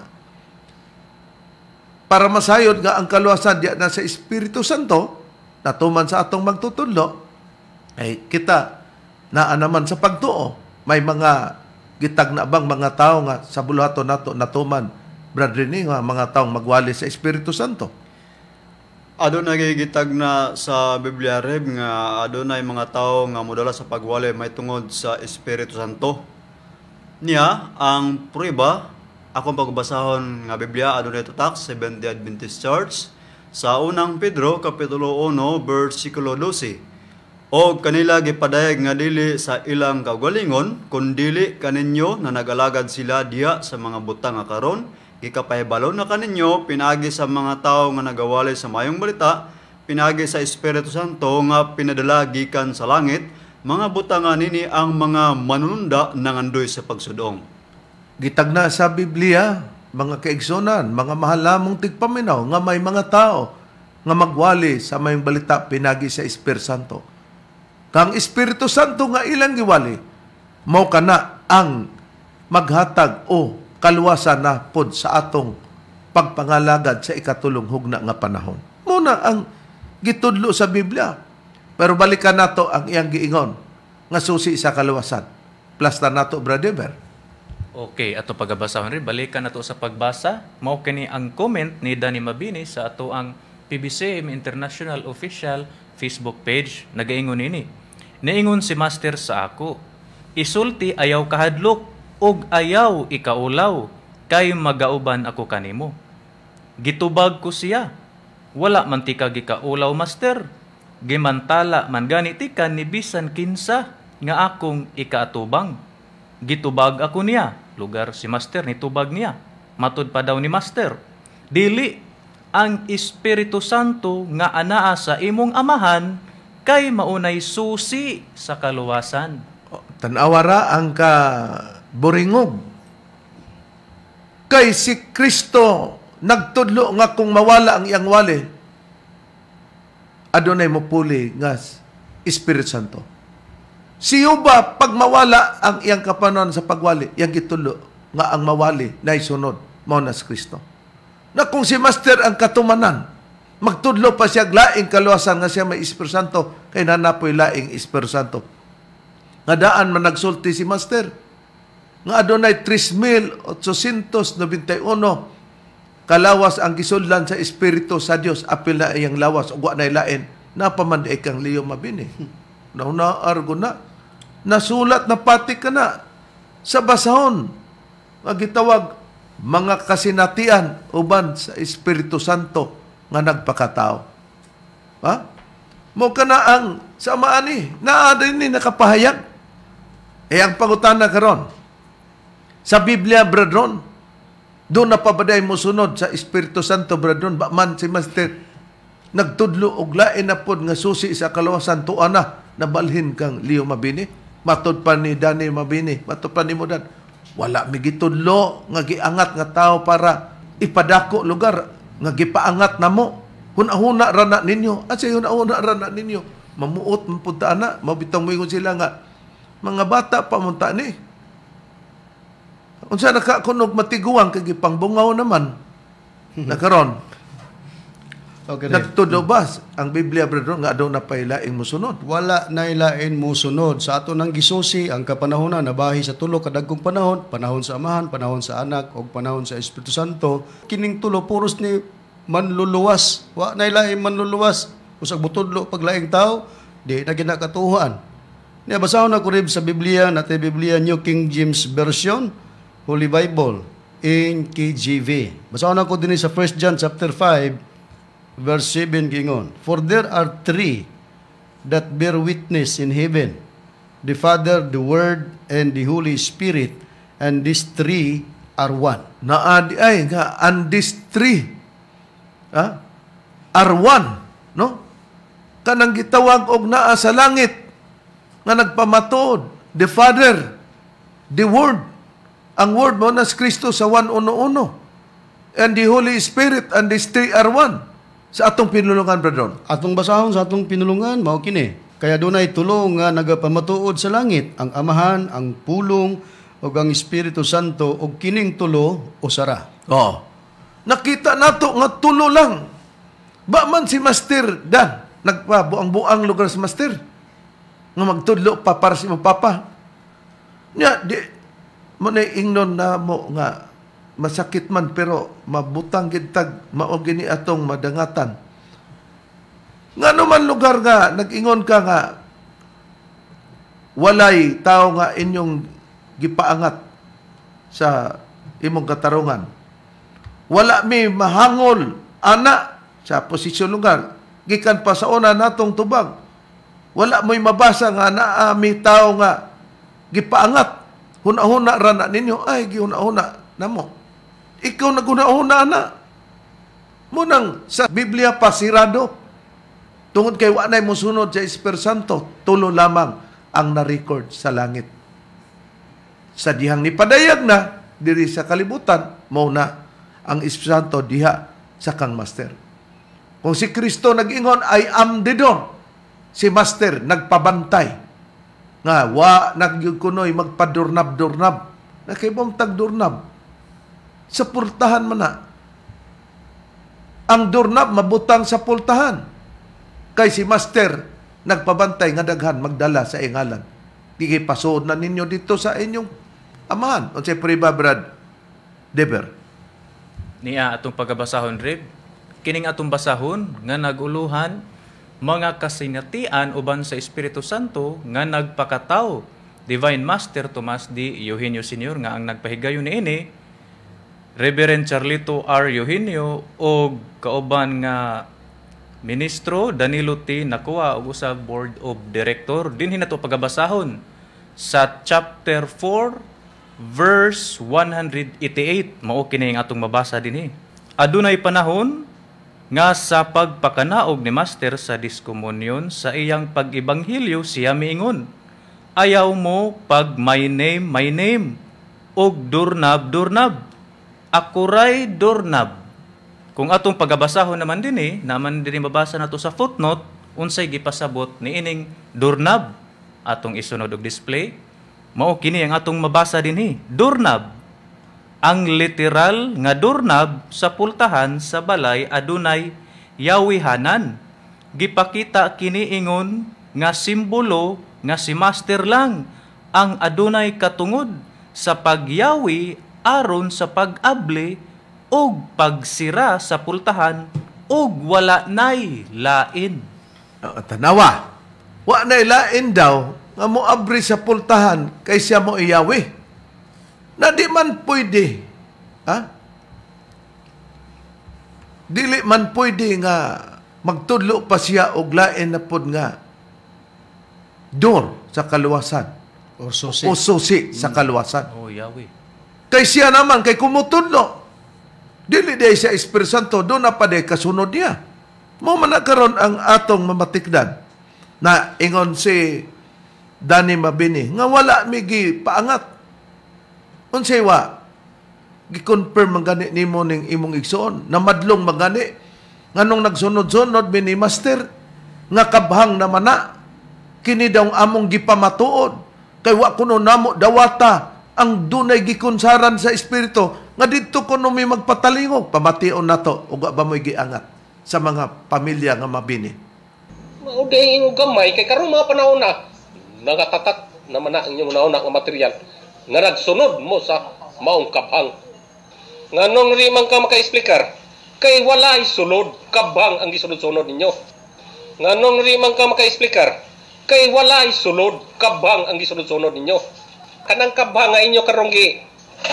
Para masayod nga ang kaluwasan diya na sa Espiritu Santo, natuman sa atong magtutudlo, ay kita naa naman sa pagtuo. May mga gitag na bang mga tao nga sa buluhaton nato natuman, Brother ni nga mga taong magwali sa Espiritu Santo. Adunay gigitag na sa Biblia reb nga adunay mga tao nga modala sa pagwali may tungod sa Espiritu Santo. Niya ang prueba akong pagbasahon nga Biblia adunay tatak Seventh-day Adventist Church sa unang Pedro, Kapitulo 1, versikulo 12. O kanila gipadayag nga dili sa ilang kaugalingon, kundili kaninyo na nagalagad sila diya sa mga butang nga karon, gikapahibalo na kaninyo, pinagi sa mga tao nga nagawali sa mayong balita, pinagi sa Espiritu Santo nga pinadala gikan sa langit, mga butang nga nini ang mga manununda nangandoy sa pagsudong. Gitag na sa Biblia, mga kaigsonan, mga mahal lamong tigpaminaw, nga may mga tao nga magwali sa mayong balita pinagi sa Espiritu Santo. Kang Espiritu Santo nga ilang giwali, mao kana ang maghatag o kaluwasan na pod sa atong pagpangalagad sa ikatulong hugna nga panahon. Muna ang gitudlo sa Biblia. Pero balikan nato ang iyang giingon nga susi sa kaluwasan. Plasta nato, Brother Ver. Okay, ato pagabasahon rin, balikan nato sa pagbasa. Mao kini ang comment ni Danny Mabini sa ato ang PBCM International Official Facebook page. Nagaingon ini. Naingon si Master sa ako, isulti ayaw kahadlok, og ayaw ikaulaw, kay magauban ako kanimo. Gitubag ko siya, wala man tika gikaulaw, Master. Gimantala man ganitikan ni bisan kinsa nga akong ikaatubang. Gitubag ako niya, lugar si Master, nitubag niya. Matud pa daw ni Master, dili ang Espiritu Santo nga anaa sa imong amahan kay maunay susi sa kaluwasan. Tanawara ang ka buringog. Kay si Kristo nagtudlo nga kung mawala ang iyang wali, adunay mo puli nga Espiritu Santo. Siyo ba pag mawala ang iyang kapanon sa pagwali, iyang gitulo nga ang mawali na isunod, mao na si Kristo. Na kung si Master ang katumanan, magtudlo pa siya laing kaluwasan nga siya may Espiritu Santo, kay nanapoy laing Espiritu Santo. Nga daan man nagsulti si Master, nga adunay 3,891 kalawas ang gisuldan sa Espiritu sa Dios, apil na iyang lawas, ugwa na ilain, napamanday kang Leo Mabini. Nauna argo na, nasulat na pati ka na sa basahon nga gitawag mga kasinatian uban sa Espiritu Santo nga nagpakatao. Ha? Mo kana ang samaan ni naa din ni nakapahayag. Ang pangutana karon sa Biblia, brethren, doon na pabaday mo sunod sa Espiritu Santo, brethren, ba man si Master nagtudlo og lain na pod nga susi sa kalawasan tuana na balhin kang Leo Mabini, matod pa ni Danny Mabini, matod pa ni Modan. Wala mi gitudlo nga giangat nga tao para ipadako lugar nga gipaangat namo. Huna-huna ra na ninyo. Asay huna-huna ra na ninyo. Mamuot mapunta na, mabitang moingon sila nga mga bata pamunta ni. Unsa nakakunog matiguang kay gipangbungaw naman. Nakaron. Okay, nagtudlo ba ang Biblia, brother, nga daw na pailaing musunod? Wala na ilain mo sunod. Sa ato nang gisusi, ang kapanahonan nabahi sa tulo kadagkong panahon, panahon sa Amahan, panahon sa Anak, o panahon sa Espiritu Santo. Kining tulo, puros ni manluluwas. Wa na ilain manluluwas. Usag butudlo paglaing tao, di na ginakatuhan. Niya, basahon ako rin sa Biblia, natin Biblia New King James Version, Holy Bible, in KJV. Basahon ako din sa 1 John chapter 5, verse 7 gingon, "For there are three that bear witness in heaven, the Father, the Word, and the Holy Spirit, and these three are one." Naadi ay nga, and these three are one. No? Kanang gitawag og naa sa langit nga nagpamatuod, the Father, the Word. Ang Word mo na si Kristo sa 1:1. And the Holy Spirit, and these three are one. Sa atong pinulungan, brethren. Atong basahon sa atong pinulungan, mao kini. Kaya dunay tulo nga nagapamatuod sa langit, ang Amahan, ang Pulong, ug ang Espiritu Santo, ug kining tulo usara. Oh. Nakita nato nga tulo lang. Ba man si Master Dan, nagpabuang-buang lugar sa Master. Nga magtudlo pa para si Papa. Nya, di, mo na ingnon na mo nga, masakit man pero mabutang gintag mao gini atong madangatan. Ngano man lugar nga nag-ingon ka nga walay tao nga inyong gipaangat sa imong katarungan. Wala mi mahangol ana sa posisyon lugar gikan pa sa una natong tubag. Wala mo'y mabasa nga naa mi tao nga gipaangat. Huna-huna ra na ninyo ay gihuna-huna namo. Ikaw naguna-una na. Munang sa Biblia pasirado. Tungod kay wanay mo sunod sa Espiritu Santo, tulo lamang ang na-record sa langit. Sa dihang ni padayag na, diri sa kalibutan, mauna ang Espiritu Santo diha sa kang Master. Kung si Kristo nag-ingon, I am the door. Si Master nagpabantay. Nga, wa nagyukunoy magpadurnab-durnab. Nakibong tagdurnab. Sa pultahan man na. Ang doorknob mabutang sa pultahan. Kay si Master nagpabantay nga daghan magdala sa ingalan. Di pasood na ninyo dito sa inyong amahan. O si Priba Brad Deber. Niya atong pagabasahon rib. Kining atong basahon nga naguluhan mga kasinatian uban sa Espiritu Santo nga nagpakatao. Divine Master Tomas D. Eugenio Sr. nga ang nagpahigayon niini. Reverend Charlito R. Eugenio o kauban nga Ministro Danilo T. Nakuha o sa Board of Director. Dinhin na ito pagabasahon sa chapter 4 verse 188. Mao kini ang atong mabasa dinhi. Adunay panahon nga sa pagpakanaog ni Master sa diskomunyon sa iyang pag-ibanghilyo siya miingon, ayaw mo pag my name og durnab. Akuray doorknob. Kung atong pagabasahon naman din naman din mabasa nato sa footnote, unsay gipasabot ni ining doorknob atong isunod og display. Mao kini ang atong mabasa din doorknob. Ang literal nga doorknob sa pultahan sa balay adunay yawihanan. Gipakita kini ingon nga simbolo nga si Master lang ang adunay katungod sa pagyawi aron sa pag-abli og pagsira sa pultahan og wala nay lain. Tanawa, wala nay lain daw nga mo abri sa pultahan kay siya mo iyawi. Na di man pwede, ha? Dili man pwede nga magtudlo pa siya og lain na pod nga door sa kaluwasan Or susi. o susi sa kaluwasan. Oh, Yahweh. Kay siya naman, kay kumutudlo, dili day siya Espiritu Santo, doon na pa day kasunod niya. Mo man nagkaroon ang atong mamatikdan na ingon si Danny Mabini, nga wala migi paangat. Unsay wa, gi-confirm man gani nimo ning imong igsoon, na madlong magani, nganong nagsunod-sunod bini master, nga kabhang naman na, kini daw among gipamatuod, kay wa kuno namo dawata, ang dunay gikunsaran sa Espiritu, nga dito kuno may magpatalingog, pamation na to, o ba mo'y giangat sa mga pamilya nga mabini. Mauday yung gamay, kay karong mga panahon na, nagatatak naman na ang inyong nauna nga material, nga nagsunod mo sa maong kabhang. Nga nung rimang ka maka-explicar, kay walay sulod, kabhang ang gisunod-sunod ninyo. Nga nung rimang ka maka-explicar, kay walay sulod, kabhang ang gisunod-sunod ninyo. Kanang kabhang nga inyo karong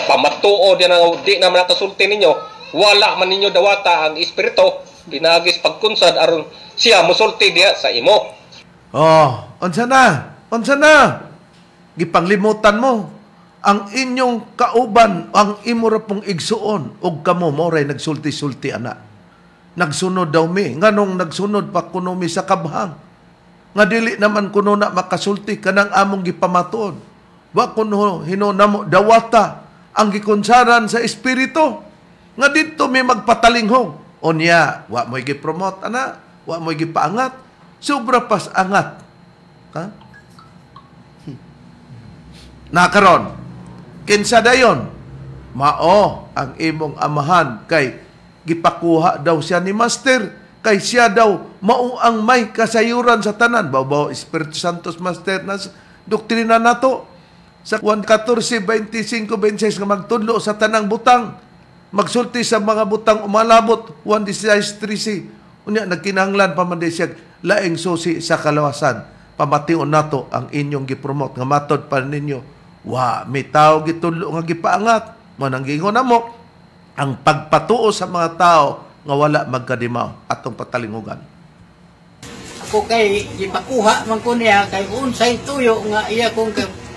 pamatuod yan ang di naman nakasulti ninyo, wala man ninyo dawata ang espiritu, binagis pagkunsad aron siya musulti diya sa imo. Oh, unsa na? Unsa na? Gipanglimutan mo ang inyong kauban, ang imo ra pong igsuon, ug kamo moray nagsulti-sulti ana. Nagsunod daw mi, nganong nagsunod pa kuno mi sa kabhang. Nga dili naman kuno na makasulti kanang among gipamatuod. Wa kuno hinunamo dawata ang gikunsaran sa espiritu. Nga dito mi magpatalinghog. Onya, wa mo'y gi-promote ana, wa mo'y gipaangat, sobra pas angat. Ha? Nakaron, kinsa dayon? Mao ang imong amahan kay gipakuha daw siya ni Master, kay siya daw mao ang may kasayuran sa tanan. Babaw Espiritu Santos Master na doktrina nato sa Juan 14:25-26 nga magtudlo sa tanang butang, magsulti sa mga butang umalabot. Juan 16:13. Unya nagkinahanglan pa man siya laing susi sa kalawasan. Pamation nato ang inyong gipromote nga matod pa ninyo. Wa, may tao gitudlo nga gipaangat. Manang gingon namo ang pagpatuo sa mga tao nga wala magkadimaw atong patalingugan. Ako kay gipakuha man ko niya kay unsay tuyo nga iya kong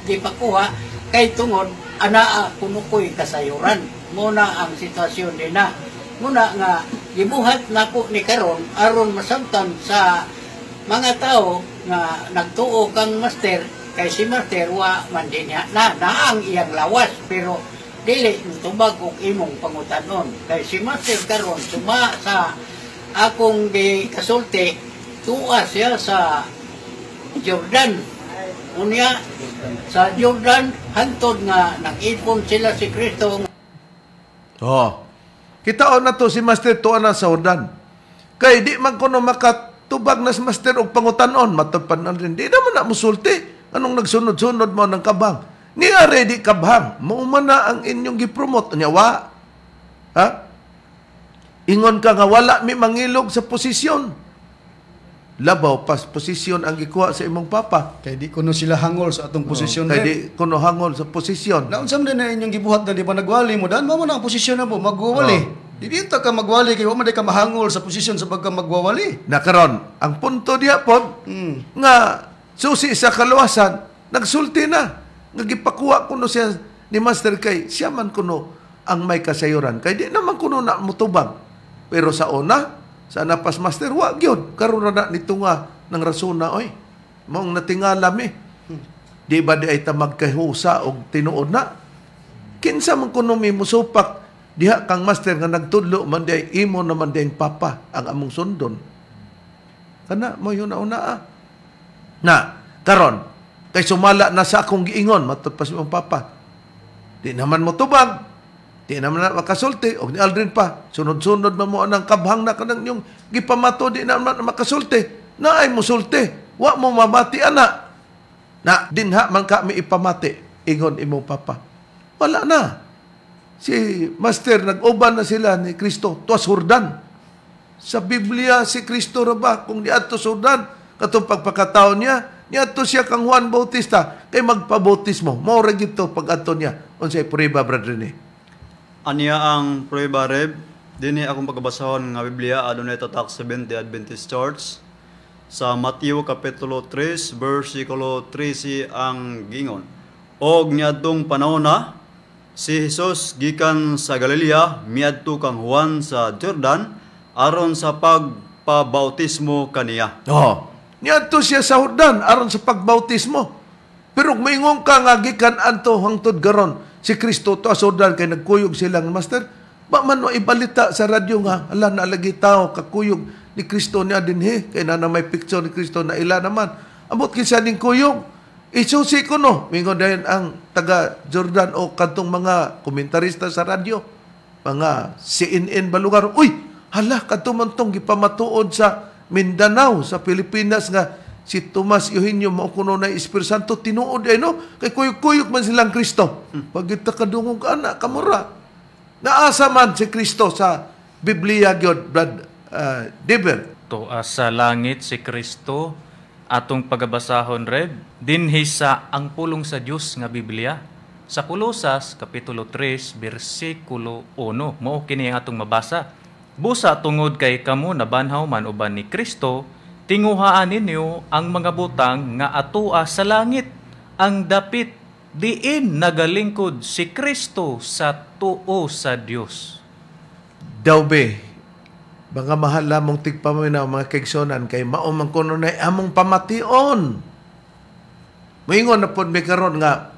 gipakuha kay tungod anaa kuno ko'y kasayuran. Muna ang sitwasyon din na. Muna nga gibuhat nako ni karon aron masabtan sa mga tao nga nagtuo kang master, kay si master wa man din niya na ang iyang lawas pero dili tubag og imong pangutanon. Kay si master karon suma sa akong gikasulti tuwa siya sa Jordan. Unya sa Jordan hantod nga nag-ipon sila si Kristo. Oh. Kitaon na to si Master tuwa na sa Jordan. Kay di man kuno makatubag na si Master og pangutanon, matupad na rin. Di naman na musulti. Anong nagsunod-sunod mo ng kabhang? Niya ready kabhang. Mauman na ang inyong gipromote. Anya wa? Ha? Ingon ka nga wala mi mangilog sa posisyon. Labaw pas posisyon ang gikuha sa imong papa. Kay di kuno sila hangol sa atong posisyon Kay rin. di kuno hangol sa posisyon. Naunsam din na inyong gibuhat na di ba nagwali mo, dan mo na ang posisyon na mo, magwawali. Di dito ka magwali, kaya mo di ka mahangol sa posisyon sa pagka magwawali. Nakaron, ang punto diya po, nga susi sa kaluwasan, nagsulti na. Nagipakuha kuno siya ni Master kay siya man kuno ang may kasayuran. Kay di naman kuno na mutubang. Pero sa una, sa napas Master, wag yun. Karoon na nito nga ng rasuna, oy. Maong natingala mi. Di ba di ay tamag kahusa o tinuod na? Kinsa man kuno mi musupak, diha kang Master nga nagtudlo, man di ay imo naman di ang papa ang among sundon. Kana, mo yun na Na, karon, kay sumala na sa akong giingon, matod pa si mong papa. Di naman mo tubag. Di naman na makasulti. O ni Aldrin pa, sunod-sunod mo ang kabhang na kanang yung gipamato, di naman makasulti. Na ay musulti. Wa mo mamati, ana. Na, dinha man ka mi ipamati. Ingon imong papa. Wala na. Si Master, nag-uban na sila ni Kristo. Tuwas Jordan. Sa Biblia, si Kristo ra ba? Kung diadto sa Jordan, katong pagpakataon niya, niadto siya kang Juan Bautista, kay magpabautismo. Maura gito pag-ato niya. Unsay prueba, Brother ni? Aniya ang prueba reb, dinhi akong pagkabasahon nga Biblia adunay tatak Seventh-day Adventist Church. Sa Mateo Kapitulo 3, versikulo 13 ang gingon. Og niadtong panahon na, si Jesus gikan sa Galilea, miadto kang Juan sa Jordan, aron sa pagpabautismo kaniya. Niadto siya sa Jordan aron sa pagbautismo. Pero maingon ka nga gikan anto hangtod garon si Kristo to sa Jordan kay nagkuyog silang master. Ba man ibalita sa radyo nga ala na lagi tao kakuyog ni Kristo niya dinhi kay na may picture ni Kristo na ila naman. Amot kinsa ning kuyog. Isusi ko no. Mingon dayon ang taga Jordan o kantong mga komentarista sa radyo. Mga CNN balugar. Uy, hala katumontong gipamatuod sa Mindanao, sa Pilipinas nga si Tomas Eugenio mao kuno na Espiritu Santo tinuod ay no kay kuyog-kuyog man silang Kristo. Pag kita kadungog ana kamura. Naasa man si Kristo sa Biblia gyud Brad Deber. Tuwa sa langit si Kristo atong pagabasahon reb dinhi sa ang pulong sa Dios nga Biblia. Sa Kolosas kapitulo 3 bersikulo 1 mao kini ang atong mabasa. Busa tungod kay kamo nabanhaw man uban ni Kristo, tinguhaan ninyo ang mga butang nga atua sa langit, ang dapit diin nagalingkod si Kristo sa tuo sa Dios. Dawbe, mga mahal lamong tigpaminaw mga kaigsonan kay mao man kuno na among pamation. Moingon na pod mi karon nga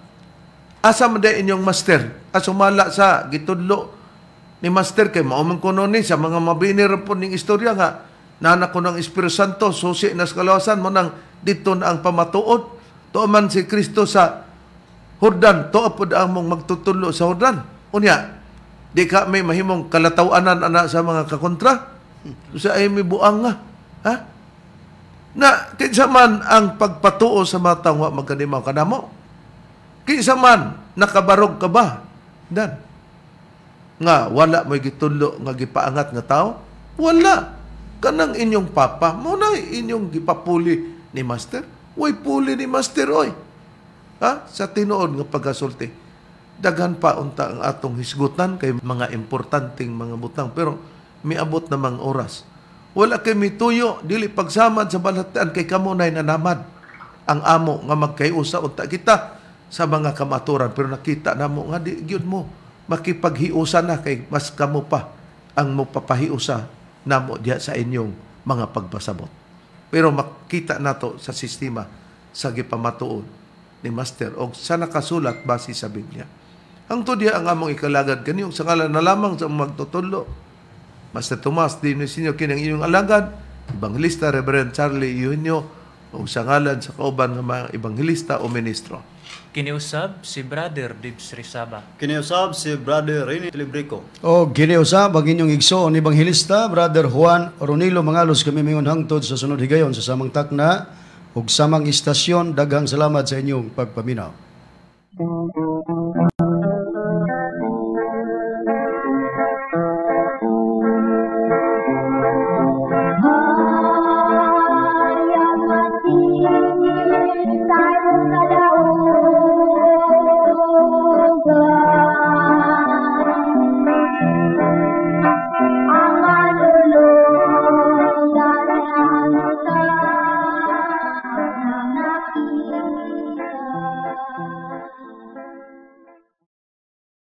asa man day inyong master, asumala sa gitudlo ni master kay mao man kuno ni sa mga mabinir po ning istorya nga nanak ko ng Espiritu Santo susi na sa kalawasan mo nang dito na ang pamatuod to man si Kristo sa Jordan to apod ang mong magtutulo sa Jordan unya di ka may mahimong kalatawanan ana sa mga kakontra sa ay may buang nga ha na kinsa man ang pagpatuo sa mga tawo magkanimaw kanamo kinsa man nakabarog ka ba dan nga wala mo'y gitulo nga gipaangat nga tao? Wala. Kanang inyong papa, mo na inyong gipapuli ni master. Way puli ni master, oy. Ha? Sa tinuod nga pagasulti. Daghan pa unta ang atong hisgutan kay mga importanteng mga butang. Pero miabot namang oras. Wala kay mituyo, dili pagsamad sa balatan kay kamunay na namad. Ang amo nga magkayusa unta kita sa mga kamaturan. Pero nakita namo nga di gyud mo makipaghiusa na kay mas kamo pa ang mopapahiusa namo diha sa inyong mga pagpasabot. Pero makita nato sa sistema sa gipamatuod ni master o sa nakasulat base sa Biblia. Ang to diha ang among ikalagad kaniyong sa ngalan na lamang sa magtutulo. Master Tomas Dinosinio kinang inyong alagad, Ebanghilista Reverend Charlie Eugenio o sa ngalan sa kauban ng mga Ebanghilista o ministro. Kiniusab si Brother Dibs Rizaba. Kiniusab si Brother Rene Librico. O giniusab ang inyong igsoon Ebanghilista, Brother Juan Ronilo Mangalos, kami mingon hangtod sa sunod higayon sa samang takna ug samang istasyon. Daghang salamat sa inyong pagpaminaw.